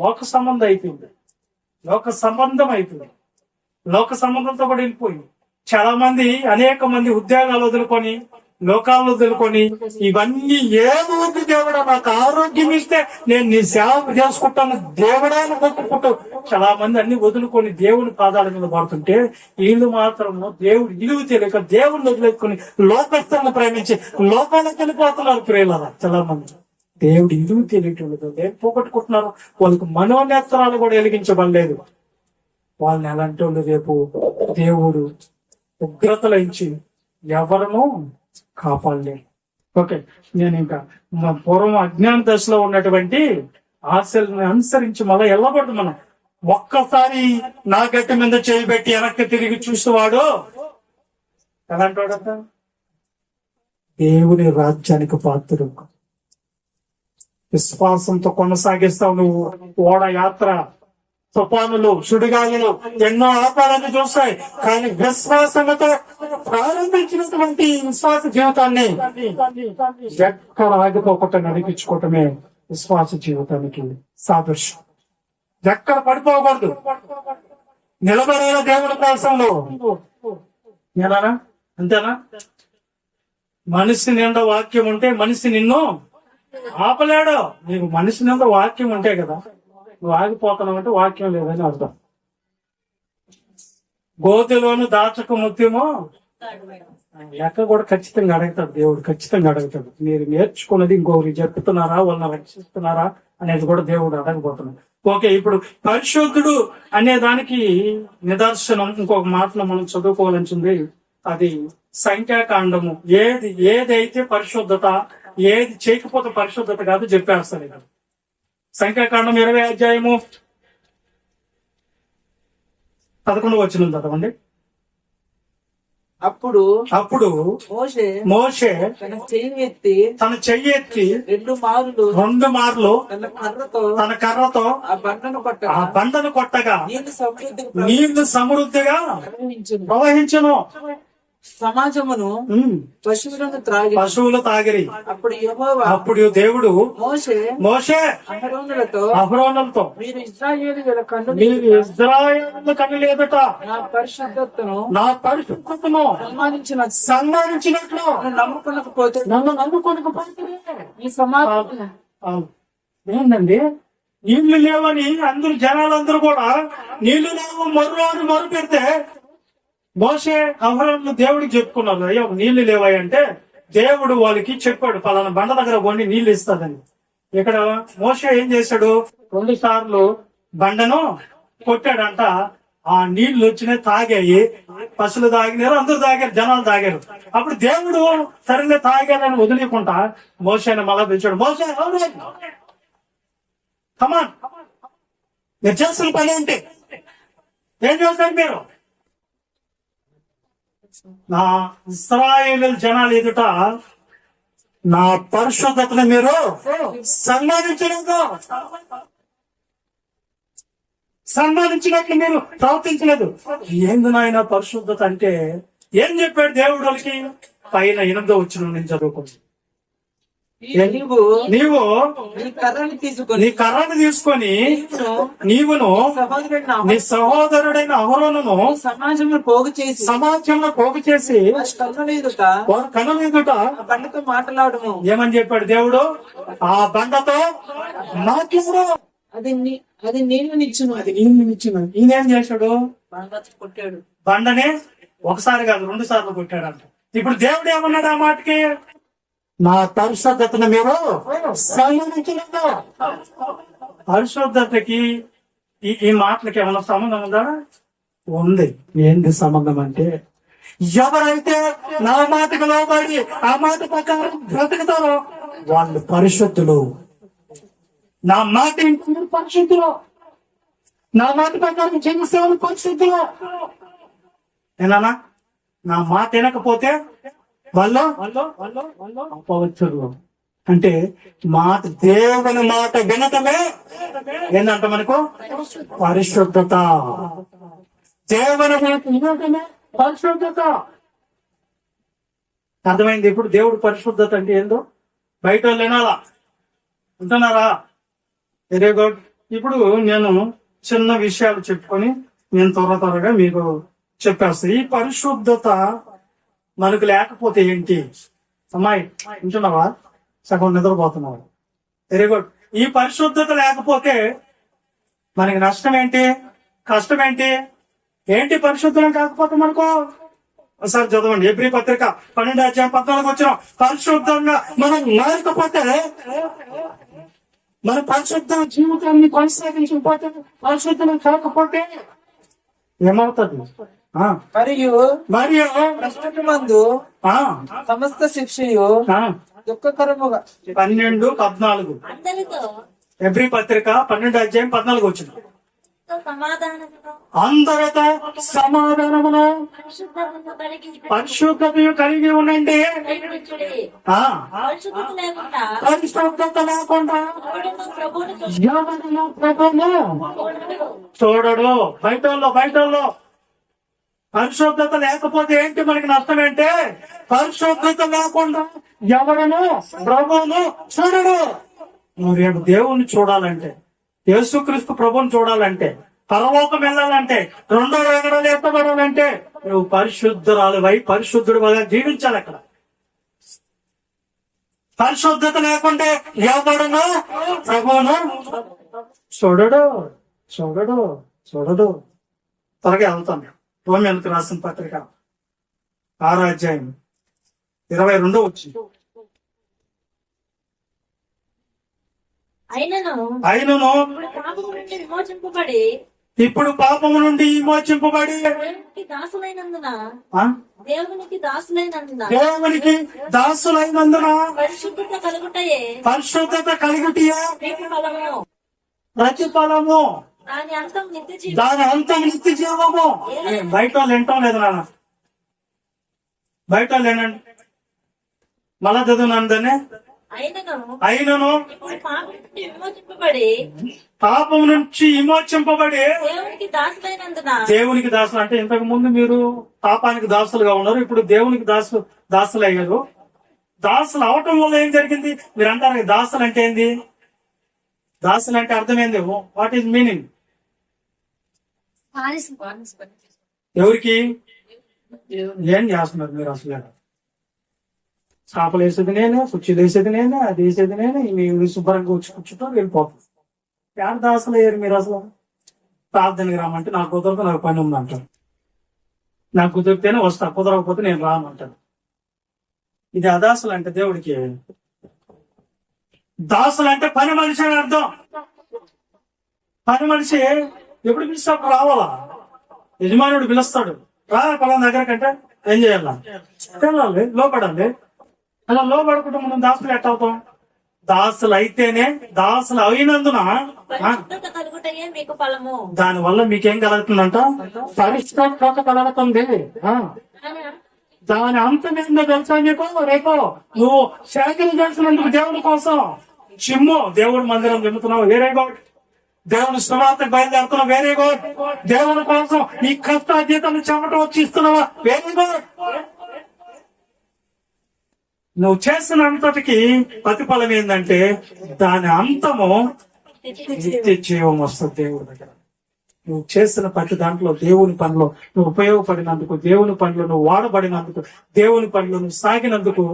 లోక సంబంధం అయిపోయింది, లోక సంబంధం అయిపోయింది, లోక సంబంధంతో కూడా వెళ్ళిపోయింది. చాలా మంది, అనేక మంది ఉద్యోగాలు వదులుకొని, లోకాలను వదులుకొని, ఇవన్నీ ఏదో దేవుడా నాకు ఆరోగ్యం ఇస్తే నేను నీ సేవ చేసుకుంటాను దేవుడా అని మొక్కుకుంటూ చాలా మంది అన్ని వదులుకొని దేవుని పాదాల మీద పడుతుంటే, వీళ్ళు మాత్రం దేవుడు ఇలువ తెలియక దేవుడిని వదిలేసుకుని లోకస్తులను ప్రేమించి లోకాలకు వెళ్ళిపోతున్నారు ప్రియులారా. చాలా మంది దేవుడు ఇలువ తెలియటం దేవుడు పోగొట్టుకుంటున్నారు. వాళ్ళకి మనోనేత్రాలు కూడా వెలిగించబడలేదు. వాళ్ళని ఎలాంటి వాళ్ళు రేపు దేవుడు ఉగ్రతలించి ఎవరనూ కాపాడలేరు. ఓకే, నేను ఇంకా పూర్వం అజ్ఞాన దశలో ఉన్నటువంటి ఆశల్ని అనుసరించి మళ్ళీ వెళ్ళకూడదు. మనం ఒక్కసారి నా గట్టి మీద చేయబెట్టి వెనక్కి తిరిగి చూసేవాడు ఎలాంటి వాడంట, దేవుని రాజ్యానికి పాత్రుడు. విశ్వాసంతో కొనసాగిస్తావు నువ్వు. ఓడ యాత్ర, తుఫానులు, సుడిగాలులు ఎన్నో ఆపాలని చూస్తాయి, కానీ విశ్వాసంతో ప్రారంభించినటువంటి విశ్వాస జీవితాన్ని ఎక్కడ ఆగిపోకుండా నడిపించుకోవటమే విశ్వాస జీవితానికి సాదృశ్యం. ఎక్కడ పడిపోకూడదు, నిలబడేలా దేవుడి కోసంలో. నేనా అంతేనా? మనిషి నిండా వాక్యం ఉంటే మనిషి నిన్ను ఆపలేడు. నీకు మనిషి నిండా వాక్యం ఉంటే కదా, నువ్వు ఆగిపోతున్నావు అంటే వాక్యం లేదని అర్థం. గోతిలోను దాచక ముత్యమో లెక్క కూడా ఖచ్చితంగా అడుగుతాడు దేవుడు, ఖచ్చితంగా అడుగుతాడు. మీరు నేర్చుకున్నది ఇంకొకరికి చెప్తున్నారా, వాళ్ళని రక్షిస్తున్నారా అనేది కూడా దేవుడు అడగబోతున్నాడు. ఓకే, ఇప్పుడు పరిశుద్ధుడు అనే దానికి నిదర్శనం ఇంకొక మాటలో మనం చదువుకోవాల్సింది, అది సంఖ్యాకాండము. ఏదైతే పరిశుద్ధత, ఏది చేయకపోతే పరిశుద్ధత కాదు చెప్పేస్తాడు ఇక్కడ. సంఖ్యాకాండం 20 అధ్యాయము 11 వచనం చదవండి. అప్పుడు మోషే తన చెయ్యి ఎత్తి 2 మార్లు తన కర్రతో ఆ బండను కొట్టగా నీళ్లు సమృద్ధిగా ప్రవహించును. సమాజమును పశువులు తాగిరి. అప్పుడు దేవుడు మోషే అహరోనులతో మీరు ఇశ్రాయేలీయుల కన్నులు ఎదుట నా పరిశుద్ధతను సన్మానించినట్లు నన్ను నమ్ముకొనకపోతే ఈ సమాజం ఏంటండి, నీళ్లు లేవని అందరు జనాలందరూ కూడా నీళ్లు లేవు మరు పెడితే మోషే అహరోను దేవుడికి చెప్పుకున్నారు, అయ్యో నీళ్లు లేవాయి అంటే దేవుడు వాళ్ళకి చెప్పాడు, పలానా బండ దగ్గర పోండి నీళ్లు ఇస్తాదని. ఇక్కడ మోషే ఏం చేశాడు, 2 సార్లు బండను కొట్టాడంట. ఆ నీళ్లు వచ్చినాయి, తాగాయి. పశువులు తాగినారు, అందరూ తాగారు, జనాలు తాగారు. అప్పుడు దేవుడు సరిగ్గా తాగాలని వదిలేకుండా మోషేని మళ్ళా పిలిచాడు. మోషే కమాన్, మీరు చేస్తున్న పని ఏంటి, ఏం చేస్తారు మీరు? నా ఇశ్రాయేలు జనాలు ఎదుట నా పరిశుద్ధతను మీరు సన్మానించినట్లు మీరు ప్రవర్తించలేదు. ఏంది నాయన పరిశుద్ధత అంటే? ఏం చెప్పాడు దేవుడు వాళ్ళకి? పైన 8వ వచనం నేను చదువుకుంది. నీవు నీ కర్రను తీసుకొని నీవును నీ సహోదరుడైన అహరోనును సమాజంలో పోగు చేసి వారు కన్నుల ఎదుట బండతో మాట్లాడము. ఏమని చెప్పాడు దేవుడు? ఆ బండతో మాట్లాడు, అది నీళ్లు నిచ్చును. ఈయనేం చేశాడు? కొట్టాడు. బండనే ఒకసారి కాదు 2 సార్లు కొట్టాడంట. ఇప్పుడు దేవుడు ఏమన్నాడు ఆ మాటకి? నా పరిశుద్ధతను మీరు సన్మానించలేదు. పరిశుద్ధతకి ఈ మాటలకి ఏమైనా సంబంధం ఉందా? ఉంది. ఏంటి సంబంధం అంటే, ఎవరైతే నా మాటకు లోబడి ఆ మాట ప్రకారం బ్రతుకుతారో వాళ్ళు పరిశుద్ధులు. నా మాట ఇంటి పరిశుద్ధులు, నా మాట ప్రకారం జీవిస్తే వాళ్ళు పరిశుద్ధులు. ఏనా? నా మాట వినకపోతే వాళ్ళు అపవిత్రులు. అంటే మాట, దేవుని మాట వినటమే ఏంటంట మనకు పరిశుద్ధత. దేవుని మాట వినటమే పరిశుద్ధత. అర్థమైంది ఇప్పుడు దేవుడు పరిశుద్ధత అంటే ఏందో? బయట వాళ్ళు వినాలా, ఉంటున్నారా? Very good. ఇప్పుడు నేను చిన్న విషయాలు చెప్పుకొని నేను త్వరగా మీకు చెప్పేస్తాను. ఈ పరిశుద్ధత మనకు లేకపోతే ఏంటి? అమ్మాయి ఉంటున్నావా? సగం నిద్రపోతున్నావా? Very good. ఈ పరిశుద్ధత లేకపోతే మనకి నష్టం ఏంటి, కష్టం ఏంటి? ఏంటి పరిశుద్ధం కాకపోతే మనకు? ఒకసారి చదవండి ఎబ్రీ పత్రిక 12 అధ్యాయం 14 వచ్చిన. పరిశుద్ధంగా మనం లేకపోతే, మన పరిశుద్ధ జీవితాన్ని కొనసాగించకపోతే, పరిశుద్ధం కాకపోతే ఏమవుతుంది? మరియు ప్రస్తుతమందు సమస్త శిక్షయు దుఃఖకరముగా 12:14 ఎబ్రీ పత్రిక 12 అధ్యాయం 14 వచ్చిన. అందరితో సమాధానమును పరిశుద్ధత కలిగి ఉండండి. పరిశుద్ధత లేకుండా ఎవరినో ప్రభువును చూడడు. బయటల్లో పరిశుద్ధత లేకపోతే ఏంటి మనకి నష్టం? ఏంటి? పరిశుద్ధత లేకుండా ఎవరను ప్రభువును చూడడు. నువ్వు రేపు దేవుణ్ణి చూడాలంటే, యేసుక్రీస్తు ప్రభుని చూడాలంటే, పరలోకం వెళ్ళాలంటే, రెండో వేగడలు ఎత్తబడాలంటే నువ్వు పరిశుద్ధురాలువై పరిశుద్ధుడు వల్ల జీవించాలి. అక్కడ పరిశుద్ధత లేకుంటే ఎవడును ప్రభువును చూడడు చూడడు చూడడు. త్వరగా వెళ్తాను. రోమియోలకు రాసిన పత్రిక 6వ అధ్యాయం 22 వచ్చింది. అయినను ఇప్పుడు పాపము నుండి విమోచింపబడి దాసులైనందున ఆ? దేవునికి దాసులైనందున దేవునికి దాసులైనందున పరిశుద్ధత కలుగుటయే పరిశుద్ధత కలిగిటియే మీకు ఫలము. ప్రతిఫలము, దాని అంతం నిత్య జీవం. దాని అంతం నిత్య జీవము. బయట వాళ్ళు వింటాం లేదు నాన్న, బయట వాళ్ళు ఏంటంటే మళ్ళా చదువునందనే అయినను ఇప్పుడు పాపం నుండి విమోచింపబడి పాపం నుంచి విమోచింపబడి దేవునికి దాసులైనందున దేవునికి దాసులు అంటే ఇంతకు ముందు మీరు పాపానికి దాసులుగా ఉన్నారు, ఇప్పుడు దేవునికి దాసులు అయ్యారు. దాసులు అవటం వల్ల ఏం జరిగింది? మీరు అంటారు దాసులు అంటే ఏంది? దాసులు అంటే అర్థం ఏంది? What is meaning? ఎవరికి? ఏం చేస్తున్నారు మీరు అసలు? చేపలు వేసేది నేనే, కుర్చీలు వేసేది నేనే, అది వేసేది నేనే, మీ శుభ్రంగా వచ్చి కూర్చుంటూ వెళ్ళిపోతుంది. ఎవరు దాసులు అయ్యారు మీరు అసలు? ప్రార్థనకి రామంటే నాకు కుదరదు, నాకు పని ఉందంటారు. నాకు కుదిరితేనే వస్తా, కుదరకపోతే నేను రానంటాను. ఇది అదాసులు అంటే దేవుడికి. దాసులు అంటే పని మనిషి అని అర్థం. పని మనిషి ఎప్పుడు పిలిస్తే అప్పుడు రావాలా? యజమానుడు పిలుస్తాడు, రా పొలం దగ్గర కంటే ఏం చేయాలా? వెళ్ళాలి, లోపడాలి. అలా లోపడకుండా మనం దాసులు ఎట్ట అవుతాం? దాసులు అయితేనే, దాసులు అయినందున పరిశుద్ధత కలుగుటయే మీకు ఫలము. దాని వల్ల మీకేం కలుగుతుందంట? పరిశుద్ధత కలుగుతుంది. దాని అంతం ఏందో తెలుసా నీకు? రేపు నువ్వు శాఖలు చేసినందుకు దేవుడి కోసం చిమ్ము దేవుడి మందిరం చెబుతున్నావు, వేరే గోడ్. దేవుని సువార్తకు బయలుదేరుతున్నావు, వేరే గోడ్. దేవుడి కోసం నీ కష్ట జీతాలు చెమట వచ్చి ఇస్తున్నావా, వేరే గోడ్. నువ్వు చేసిన అంతటికి ప్రతిఫలం ఏంటంటే దాని అంతము నిత్య జీవం వస్తుంది దేవుడి దగ్గర. నువ్వు చేసిన ప్రతి దాంట్లో దేవుని పనిలో నువ్వు ఉపయోగపడినందుకు, దేవుని పనిలో నువ్వు వాడబడినందుకు, దేవుని పనిలో నువ్వు సాగినందుకు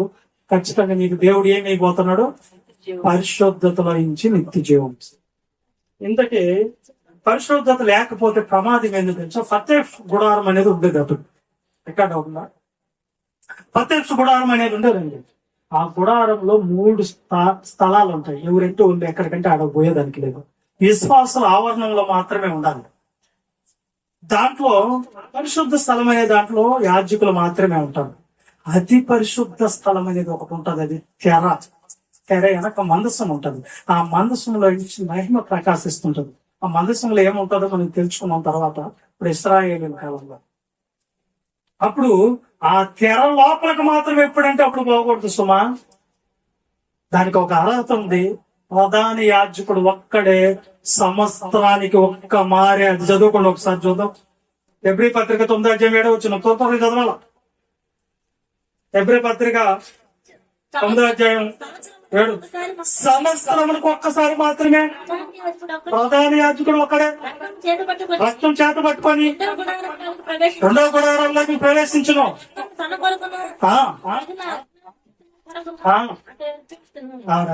ఖచ్చితంగా నీకు దేవుడు ఏమైపోతున్నాడు? పరిశుద్ధతలో నుంచి నిత్య జీవం. ఇంతకీ పరిశుద్ధత లేకపోతే ప్రమాదం ఏంటో తెలుసా? ఫతేహ్ గుడారం అనేది ఉండేది. అప్పుడు ఎక్కడ ఉందా? ఫతేహ్ గుడారం అనేది ఉండేదండి. ఆ గుడారంలో 3 స్థలాలు ఉంటాయి. ఎవరెంటూ ఉండి ఎక్కడికంటే ఆడ పోయేదానికి లేదు. విశ్వాసుల ఆవరణంలో మాత్రమే ఉండాలి. దాంట్లో పరిశుద్ధ స్థలం అనే దాంట్లో యాజకులు మాత్రమే ఉంటారు. అతి పరిశుద్ధ స్థలం అనేది ఒకటి ఉంటుంది. అది తెర వెనక మందసం ఉంటది. ఆ మందసంలో నుంచి మహిమ ప్రకాశిస్తుంటది. ఆ మందసంలో ఏముంటుందో మనం తెలుసుకున్న తర్వాత ఇప్పుడు ఇశ్రాయేలు కాలంలో అప్పుడు ఆ తెర లోపలికి మాత్రం ఎప్పుడంటే అప్పుడు పోకూడదు సుమా. దానికి ఒక అర్హత ఉంది. ప్రధాన యాజకుడు ఒక్కడే సంవత్సరానికి ఒక్క మారే. అది చదువుకోండి ఒకసారి చూద్దాం. ఎబ్రీ పత్రిక 9వ అధ్యాయం 7వ వచనం త్వరగా చదవాల. ఎబ్రీ పత్రిక 9వ అధ్యాయం 7. సంవత్సరములకు ఒక్కసారి మాత్రమే ప్రధాన యాజకుడు ఒక్కడే రక్తం చేత పట్టుకొని రెండవ గుడారంలోకి ప్రవేశించును.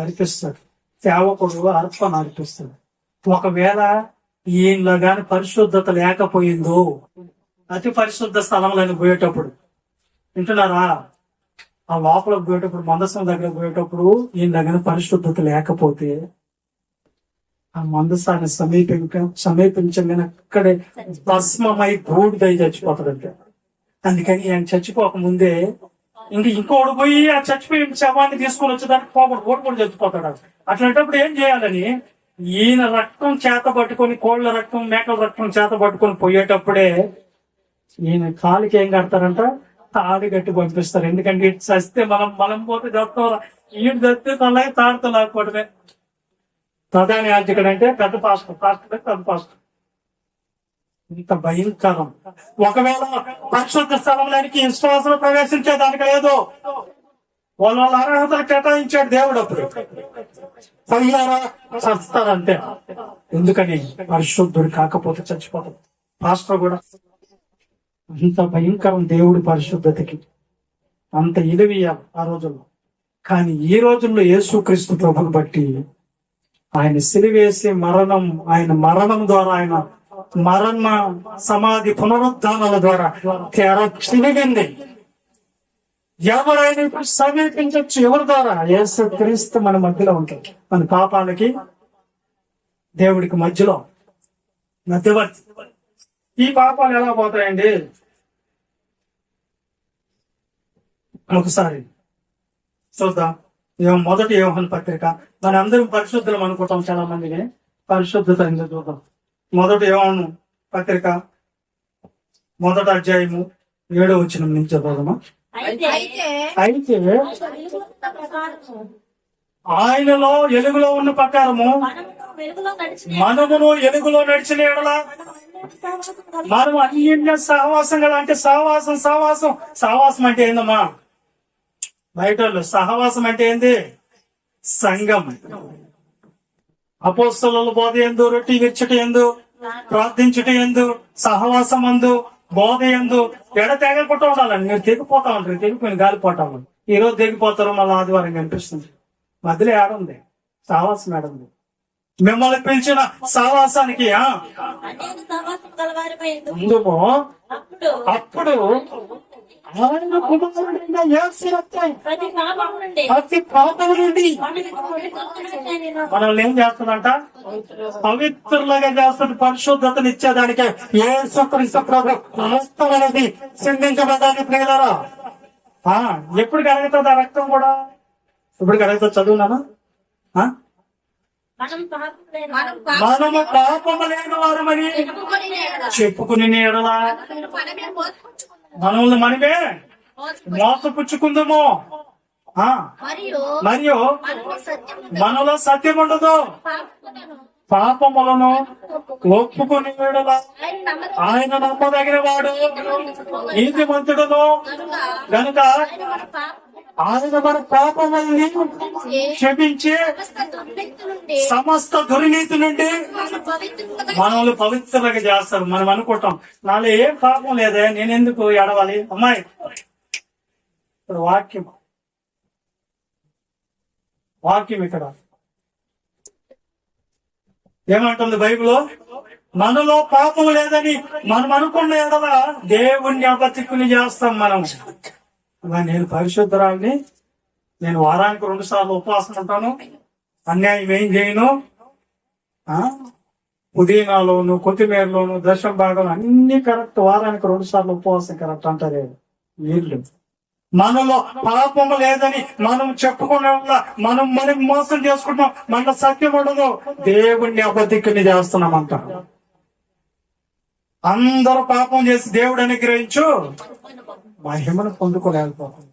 అర్పిస్తాడు సేవకుడు, అర్పణ అర్పిస్తాడు. ఒకవేళ ఈయనలో గాని పరిశుద్ధత లేకపోయిందో, అతి పరిశుద్ధ స్థలంలోకి పోయేటప్పుడు వింటున్నారా? ఆ లోపలికి పోయేటప్పుడు, మందసం దగ్గర పోయేటప్పుడు ఈయన దగ్గర పరిశుద్ధత లేకపోతే ఆ మందసాన్ని సమీపించగానే అక్కడే భస్మమై బూడిదై చచ్చిపోతాడంటే. అందుకని ఆయన చచ్చిపోక ముందే ఇంకోడు పోయి ఆ చచ్చిపోయిన శవాన్ని తీసుకొని వచ్చేదానికి పోకూడదు, ఓటు కూడా చచ్చిపోతాడు. అట్లాంటప్పుడు ఏం చేయాలని ఈయన రక్తం చేత పట్టుకొని, కోళ్ల రక్తం, మేకల రక్తం చేత పట్టుకొని పోయేటప్పుడే ఈయన కాలికి ఏం కడతారంట? తాడు కట్టి పంపిస్తారు. ఎందుకంటే ఇటు చస్తే మనం పోతే చస్తాం, ఈడు చస్తే తనలాగే తాడుతో లేకపోవడమే. ప్రధాన యాజకుడు అంటే పెద్ద పాస్టర్ పెద్ద పాస్టర్. ఇంత భయంకరం. ఒకవేళ పరిశుద్ధ స్థలంలోనికి విశ్వాసం ప్రవేశించేదానికి లేదు. వాళ్ళ అర్హతలు కేటాయించాడు దేవుడు. అప్పుడు పయ్యారా చస్తారంటే ఎందుకని పరిశుద్ధుడు కాకపోతే చచ్చిపోతాడు. పాస్టర్ కూడా అంత భయంకరం దేవుడి పరిశుద్ధతకి, అంత ఇలివియాలి ఆ రోజుల్లో. కానీ ఈ రోజుల్లో యేసుక్రీస్తు ప్రభుని బట్టి ఆయన సిలువేసి ఆయన మరణం ద్వారా, ఆయన మరణ సమాధి పునరుద్ధానాల ద్వారా తెర చిరిగింది. ఎవరైనా ఇప్పుడు సమీపించవచ్చు. ఎవరి ద్వారా? యేసుక్రీస్తు మన మధ్యలో ఉంటాడు. మన పాపాలకి దేవుడికి మధ్యలో మధ్యవర్తి. ఈ పాపాలు ఎలా పోతాయండి? ఒకసారి చూద్దాం. మొదటి యోహాను పత్రిక. మన అందరం పరిశుద్ధులం అనుకుంటాం, చాలా మందిని. పరిశుద్ధత ఎందుకు చూద్దాం. మొదటి యోహాను పత్రిక 1వ అధ్యాయము 7వ వచనం నుంచి చదువుదామా. అయితే అయితే వెలుగులో ప్రకారము ఆయనలో ఎలుగులో ఉన్న ప్రకారము మనమును ఎలుగులో నడిచిన ఎడల మనం అన్యోన్య సహవాసం కదా. అంటే సహవాసం అంటే ఏందమ్మా? బయట సహవాసం అంటే ఏంది? సంఘం. అపోస్తలుల బోధ ఎందు, రొట్టి విచ్చట ఎందు, ప్రార్థించుట ఎందు, సహవాసం అందు, బోధ ఎందు ఎడ తెగకుండా ఉండాలండి. మీరు తెగిపోతా ఉంటారు, తెగిపోయిన గాలిపోతాము. ఈ రోజు తెగిపోతారు, మళ్ళీ ఆదివారం కనిపిస్తుంది. మధ్యలో ఏడుంది సహవాసం? ఏడుంది? మిమ్మల్ని పిలిచిన సహవాసానికి ముందుమో అప్పుడు ఆయన కుమారుడైన యేసు రక్తం ప్రతి పాపం నుండి మనల్ని ఏం చేస్తుందంట? పవిత్రులుగా చేస్తుంది. పరిశుద్ధతను ఇచ్చేదానికే యేసుక్రీస్తు ప్రభు రక్తం అనేది సిందించబడ్డానికి ప్రియులారా. ఎప్పుడు కలుగుతుంది ఆ రక్తం కూడా? ఇప్పుడు కలుగుతుంది. చదువున్నాను. మనము పాపము లేని వారమని చెప్పుకుని ఎడలా మనల్ని మనమే మోసపుచ్చుకుందాము. మరియు మనలో సత్యం ఉండదు. పాపములను ఒప్పుకుని ఎడలా ఆయన నమ్మదగిన వాడు, నీతిమంతుడును గనుక ఆయన మన పాపముల్ని క్షమించి సమస్త దుర్నీతి నుండి మనల్ని పవిత్రంగా చేస్తారు. మనం అనుకుంటాం నాలో ఏం పాపం లేదే, నేనెందుకు ఏడవాలి? అమ్మాయి, వాక్యం ఇక్కడ ఏమంటుంది బైబిల్లో? మనలో పాపం లేదని మనం అనుకున్న ఎడల దేవుణ్ణి అబద్ధికుని చేస్తాం మనం. నేను పరిశుద్ధరాల్ని, నేను వారానికి 2 సార్లు ఉపవాసం ఉంటాను, అన్యాయం ఏం చేయను, పుదీనాలోను కొత్తిమీరలోను దశం భాగం అన్ని కరెక్ట్, వారానికి 2 సార్లు ఉపవాసం కరెక్ట్ అంటారే వీళ్ళు. మనలో పాపము లేదని మనం చెప్పుకునే మనం మోసం చేసుకుంటాం. మన సత్యం ఉండదు, దేవుణ్ణి అబద్ధికుని చేస్తున్నామంట. అందరూ పాపం చేసి దేవుడు అనుగ్రహించు మహిమను పొందుకోలేకపోతుంది.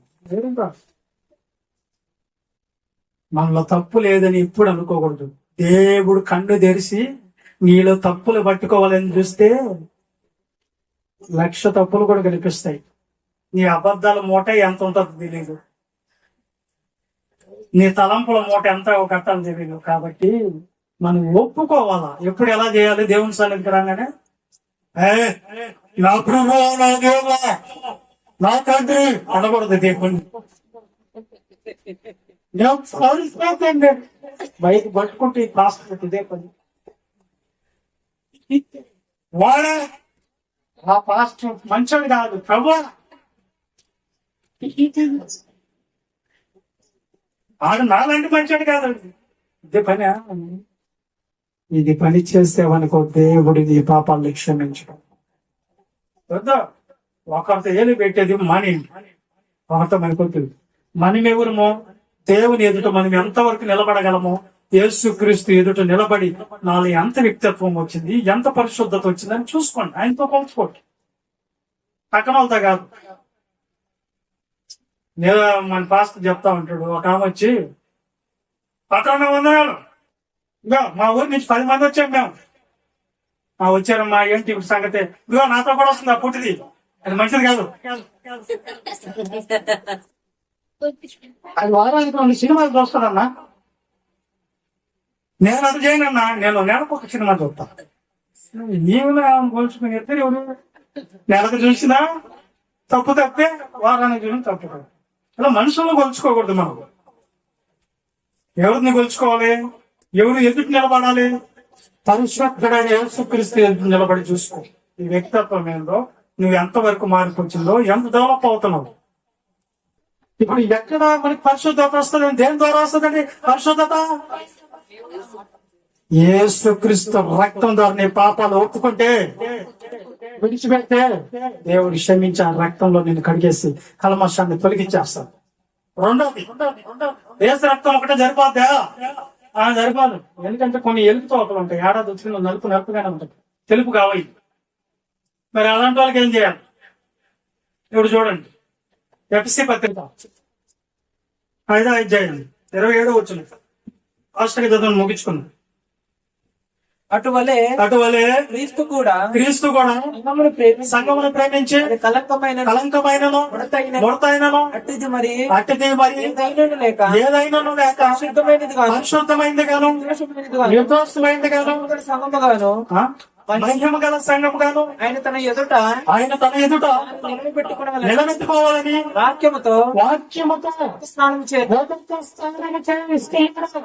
మనలో తప్పు లేదని ఇప్పుడు అనుకోకూడదు. దేవుడు కన్ను తెరిచి నీలో తప్పులు పట్టుకోవాలని చూస్తే 1,00,000 తప్పులు కూడా కనిపిస్తాయి. నీ అబద్ధాల మూట ఎంత ఉంటుందో తెలియదు, నీ తలంపుల మూట ఎంత కట్టాలో తెలియదు. కాబట్టి మనం ఒప్పుకోవాలా. ఎప్పుడు ఎలా చేయాలి? దేవుని సన్నిధికి రాగానే నా ప్రభు, నా దేవుడా, నా తండ్రి అనకూడదు. దేవుణ్ణి బయట పట్టుకుంటే కాస్ట్ ఇదే పని. వాడే ఆ పాస్టర్ మంచోడు కాదు, ప్రభు ఆడు నాలాంటి మంచోడు కాదు. ఇదే పని. ఇది పని చేసేవనుకో దేవుడు నీ పాపాలను క్షమించడం. ఒకరితో ఏలు పెట్టేది మనీ, ఒకరితో మనకొద్దు. మనం ఎవరమో దేవుని ఎదుట మనం ఎంతవరకు నిలబడగలమో, యేసుక్రీస్తు ఎదుట నిలబడి నాలో ఎంత వ్యక్తిత్వం వచ్చింది, ఎంత పరిశుద్ధత వచ్చిందని చూసుకోండి. ఆయనతో పోల్చుకోండి, పక్కన వాళ్ళతో కాదు. నేను మన పాస్టర్ చెప్తా ఉంటాడు, ఒక ఆమె వచ్చి 11 వందనాలు మా ఊరి నుంచి 10 మంది వచ్చాం మేము. వచ్చారమ్మా, ఏంటి ఇప్పుడు సంగతి? ఇదిగో నాతో కూడా వస్తుంది ఆ పుట్టిది, అది మంచిది కాదు. అది వారానికి 2 సినిమాలు చూస్తాడన్నా. నేను అది చేయనన్నా, నేను నెలకు ఒక సినిమా చూస్తా. నీవు పోల్చుకుని ఇద్దరు ఎవరు నెలకు చూసినా తప్పు తప్పే, వారానికి చూసిన తప్పు తప్పే. ఇలా మనుషులను కొలుచుకోకూడదు. మనం ఎవరిని కొలుచుకోవాలి? ఎవరు ఎదుటి నిలబడాలి? పరిశుద్ధుడైన యేసుక్రీస్తు ఎదుటి నిలబడి చూసుకో. ఈ వ్యక్తిత్వం ఏందో, నువ్వు ఎంతవరకు మార్పుచ్చిందో, ఎంత డెవలప్ అవుతున్నావు. ఇప్పుడు ఎక్కడ మనకి పరిశుద్ధత వస్తుంది? దేని ద్వారా వస్తుందండి పరిశుద్ధత? యేసుక్రీస్తు రక్తం ద్వారా నీ పాపాలు ఒప్పుకుంటే, విడిచిపెడితే దేవుడు క్షమించి ఆ రక్తంలో నేను కడిగేసి కల్మషాన్ని తొలగించేస్తాడు. రెండోది, యేసు రక్తం ఒకటే సరిపోద్దా? సరిపోదు. ఎందుకంటే కొన్ని ఎలుపు తోకలు ఉంటాయి, ఏడాది వచ్చిన నలుపుగానే ఉంటాయి, తెలుపు కావాలి. మరి అలాంటి వాళ్ళకి ఏం చేయాలి? ఇప్పుడు చూడండి, ఎఫ్సి పత్రిక 5వ అధ్యాయం 27 వచ్చిన ఫాస్ట్ గా చదువు ముగించుకున్నాం. అటువలే క్రీస్తు కూడా సంఘమును ప్రేమించి కలంకమైనను ముడతైనను అట్టిది మరి ఏదైనాను లేక పరిశుద్ధమైంది గాను నిర్దోషమైంది గాను మహిమ గల సంఘము గాను ఆయన తన ఎదుట నిలబెట్టుకోవాలని వాక్యముతో స్నానం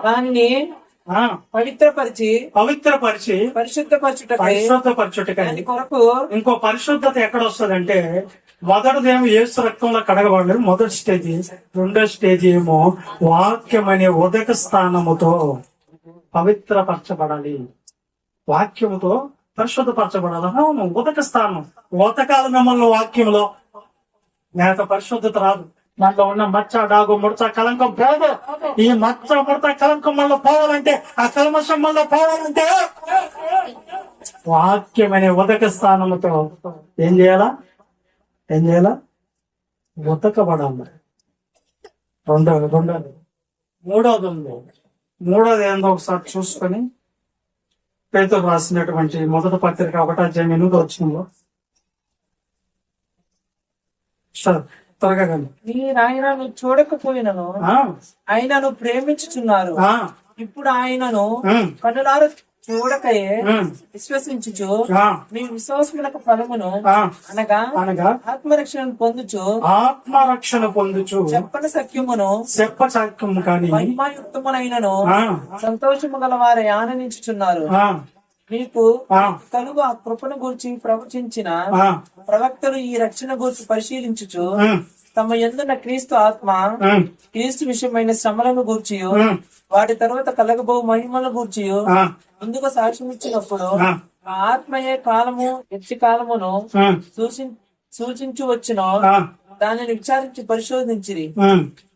దాన్ని పవిత్రపరిచి పరిశుద్ధపరచుటకై కొరకు. ఇంకో పరిశుద్ధత ఎక్కడ వస్తుందంటే, మొదటిదేమో యేసు రక్తంలో కడగబడలేదు, మొదటి స్టేజ్. రెండో స్టేజ్ ఏమో వాక్యం అనే ఉదక స్థానముతో పవిత్రపరచబడాలి, వాక్యముతో పరిశుద్ధపరచబడాలి. అవును, ఉదక స్థానం. ఉదకాల మిమ్మల్ని వాక్యంలో లేక పరిశుద్ధత రాదు. మనలో ఉన్న మచ్చ, డాగు, ముడత, కలంకం పోదు. ఈ మచ్చ, ముడత, కలంకం మనలో పోవాలంటే, ఆ కల్మషం మనలో పోవాలంటే వాక్యం అనే ఉదక స్థానముతో ఏం చేయాలా? ఉతకబడాలి. రెండోది. మూడోది ఏందో ఒకసారి చూసుకొని, పేతురు రాసినటువంటి మొదటి పత్రిక 1వ అధ్యాయం 8వ వచనంలో త్వరగా కానీ, మీరాయనను చూడకపోయినను ఆయనను ప్రేమించుచున్నారు. ఇప్పుడు ఆయనను కనులారా చూడకయే విశ్వసించుచు మీ విశ్వాసములకు ఫలమును అనగా ఆత్మరక్షణ పొందుచు చెప్పని సత్యమును కానీ మహిమాయుక్తమునైనను సంతోషము గల వారే ఆనందించుచున్నారు. మీకు కలుగు ఆ కృపను గూర్చి ప్రవచించిన ప్రవక్తలు ఈ రక్షణ గూర్చి పరిశీలించుచు తమ యందున్న క్రీస్తు ఆత్మ క్రీస్తు విషయమైన శ్రమలను గూర్చి వాటి తర్వాత కలగబో మహిమల గూర్చి ముందుగా సాక్ష్యం ఇచ్చినప్పుడు ఆ ఆత్మయే కాలము ఎట్టి కాలమును సూచించు వచ్చిన దానిని విచారించి పరిశోధించిరి.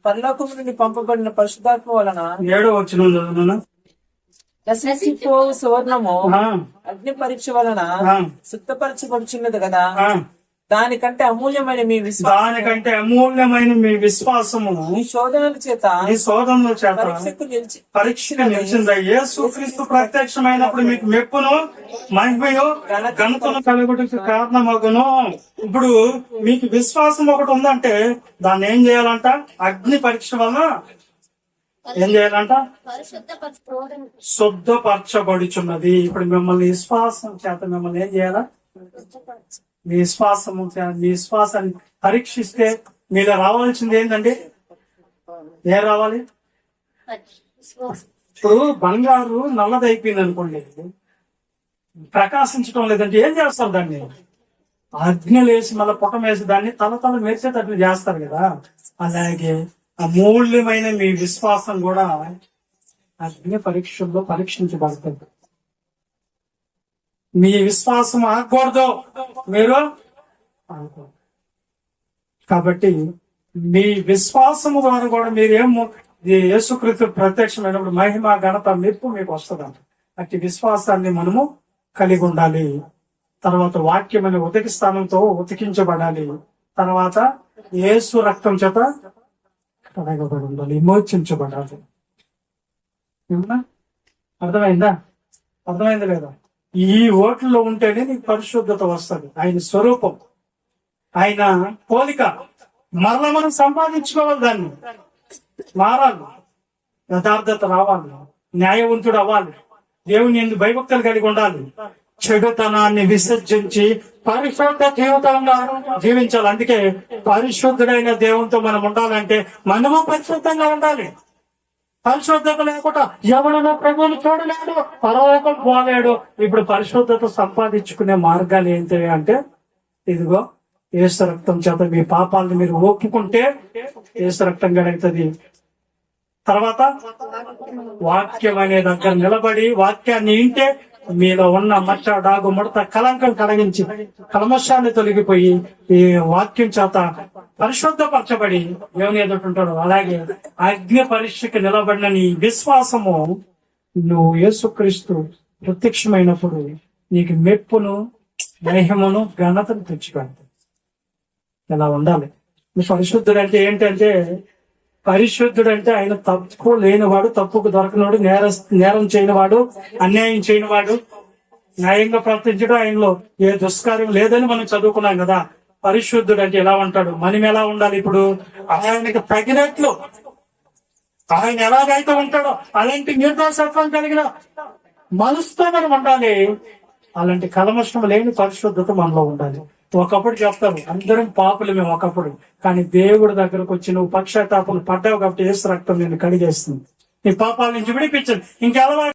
పరలోకము నుండి పంపబడిన పరిశుద్ధాత్మ వలన 7వ వచనం నశించిపోవు సువర్ణము అగ్ని పరీక్ష వలన శుద్ధపరచబడుచున్నది కదా, దానికంటే అమూల్యమైన మీ విశ్వాసము ఈ శోధనల చేత పరీక్షకు నిలిచిందా? యేసుక్రీస్తు ప్రత్యక్షమైనప్పుడు మీకు మెప్పును, మహిమయు, ఘనతను కలుగుటకు కారణమగును. ఇప్పుడు మీకు విశ్వాసం ఒకటి ఉందంటే దాన్ని ఏం చేయాలంట? అగ్ని పరీక్ష వలన ఏం చేయాలంట? శుద్ధపరచబడుచున్నది. ఇప్పుడు మిమ్మల్ని విశ్వాసం చేత మిమ్మల్ని ఏం చేయాలా? మీ విశ్వాసాన్ని పరీక్షిస్తే మీలో రావాల్సింది ఏంటండి? ఏం రావాలి? ఇప్పుడు బంగారు నల్లదైపోయింది అనుకోండి, ప్రకాశించడం లేదంటే ఏం చేస్తారు? దాన్ని అగ్నిలేసి మళ్ళీ పుటం వేసి దాన్ని తల మెరిసేటట్లు చేస్తారు కదా. అలాగే అమూల్యమైన మీ విశ్వాసం కూడా అగ్ని పరీక్షల్లో పరీక్షించబడుతుంది. మీ విశ్వాసం ఆగకూడదు మీరు అనుకోండి. కాబట్టి మీ విశ్వాసము ద్వారా కూడా మీరేమో యేసుక్రీస్తు ప్రత్యక్షమైనప్పుడు మహిమ, ఘనత, మెప్పు మీకు వస్తుందంట. అట్టి విశ్వాసాన్ని మనము కలిగి ఉండాలి. తర్వాత వాక్యమైన ఉతికి స్థానంతో ఉతికించబడాలి. తర్వాత యేసు రక్తం చేత కడగబడి ఉండాలి, విమోచించబడాలి. అర్థమైంది లేదా? ఈ ఓట్లలో ఉంటేనే నీకు పరిశుద్ధత వస్తుంది. ఆయన స్వరూపం, ఆయన పోలిక మరలా మనం సంపాదించుకోవాలి. దాన్ని మారాలి, యథార్థత రావాలి. న్యాయవంతుడు అవ్వాలి, దేవుని యందు భయభక్తులు కలిగి ఉండాలి, చెడుతనాన్ని విసర్జించి పరిశుద్ధ జీవితంగా జీవించాలి. అందుకే పరిశుద్ధుడైన దేవునితో మనం ఉండాలంటే మనము పరిశుద్ధంగా ఉండాలి. పరిశుద్ధత లేకుండా ఎవడనో ప్రభువుని చూడలేడు, పరలోకం పోలేడు. ఇప్పుడు పరిశుద్ధత సంపాదించుకునే మార్గాలు ఏంటి అంటే, ఇదిగో యేసు రక్తం చేత మీ పాపాలను మీరు ఒప్పుకుంటే యేసు రక్తం కలుగుతుంది. తర్వాత వాక్యం అనే దగ్గర నిలబడి వాక్యాన్ని వింటే మీలో ఉన్న మచ్చ, డాగు, ముడత, కలంకం కడిగించి కల్మషాన్ని తొలగిపోయి ఈ వాక్యం చేత పరిశుద్ధపరచబడి దేవుని ఎదుటుంటాడు. అలాగే అగ్ని పరీక్షకి నిలబడిన నీ విశ్వాసము నువ్వు యేసుక్రీస్తు ప్రత్యక్షమైనప్పుడు నీకు మెప్పును, మహిమను, ఘనతను తెచ్చిపెడతాడు. ఇలా ఉండాలి. పరిశుద్ధుడు అంటే ఏంటంటే, పరిశుద్ధుడు అంటే ఆయన తప్పు లేనివాడు, తప్పుకు దొరకనివాడు, నేరం చేయనివాడు, అన్యాయం చేయనివాడు, న్యాయంగా ప్రవర్తించడం, ఆయనలో ఏ దుష్కార్యం లేదని మనం చదువుకున్నాం కదా. పరిశుద్ధుడు అంటే ఎలా ఉంటాడు, మనం ఎలా ఉండాలి? ఇప్పుడు ఆయనకి తగినట్లు ఆయన ఎలాగైతే ఉంటాడో అలాంటి నిర్దోషత్వం కలిగిన మనసుతో మనం ఉండాలి. అలాంటి కల్మషం లేని పరిశుద్ధత మనలో ఉండాలి. ఒకప్పుడు చెప్తారు అందరం పాపులు మేము ఒకప్పుడు, కానీ దేవుడి దగ్గరకు వచ్చి నువ్వు పక్షాతాపలు పడ్డావు కాబట్టి యేసు రక్తం నేను కడిగేస్తుంది, నీ పాపాల నుంచి విడిపించండి. ఇంకెలా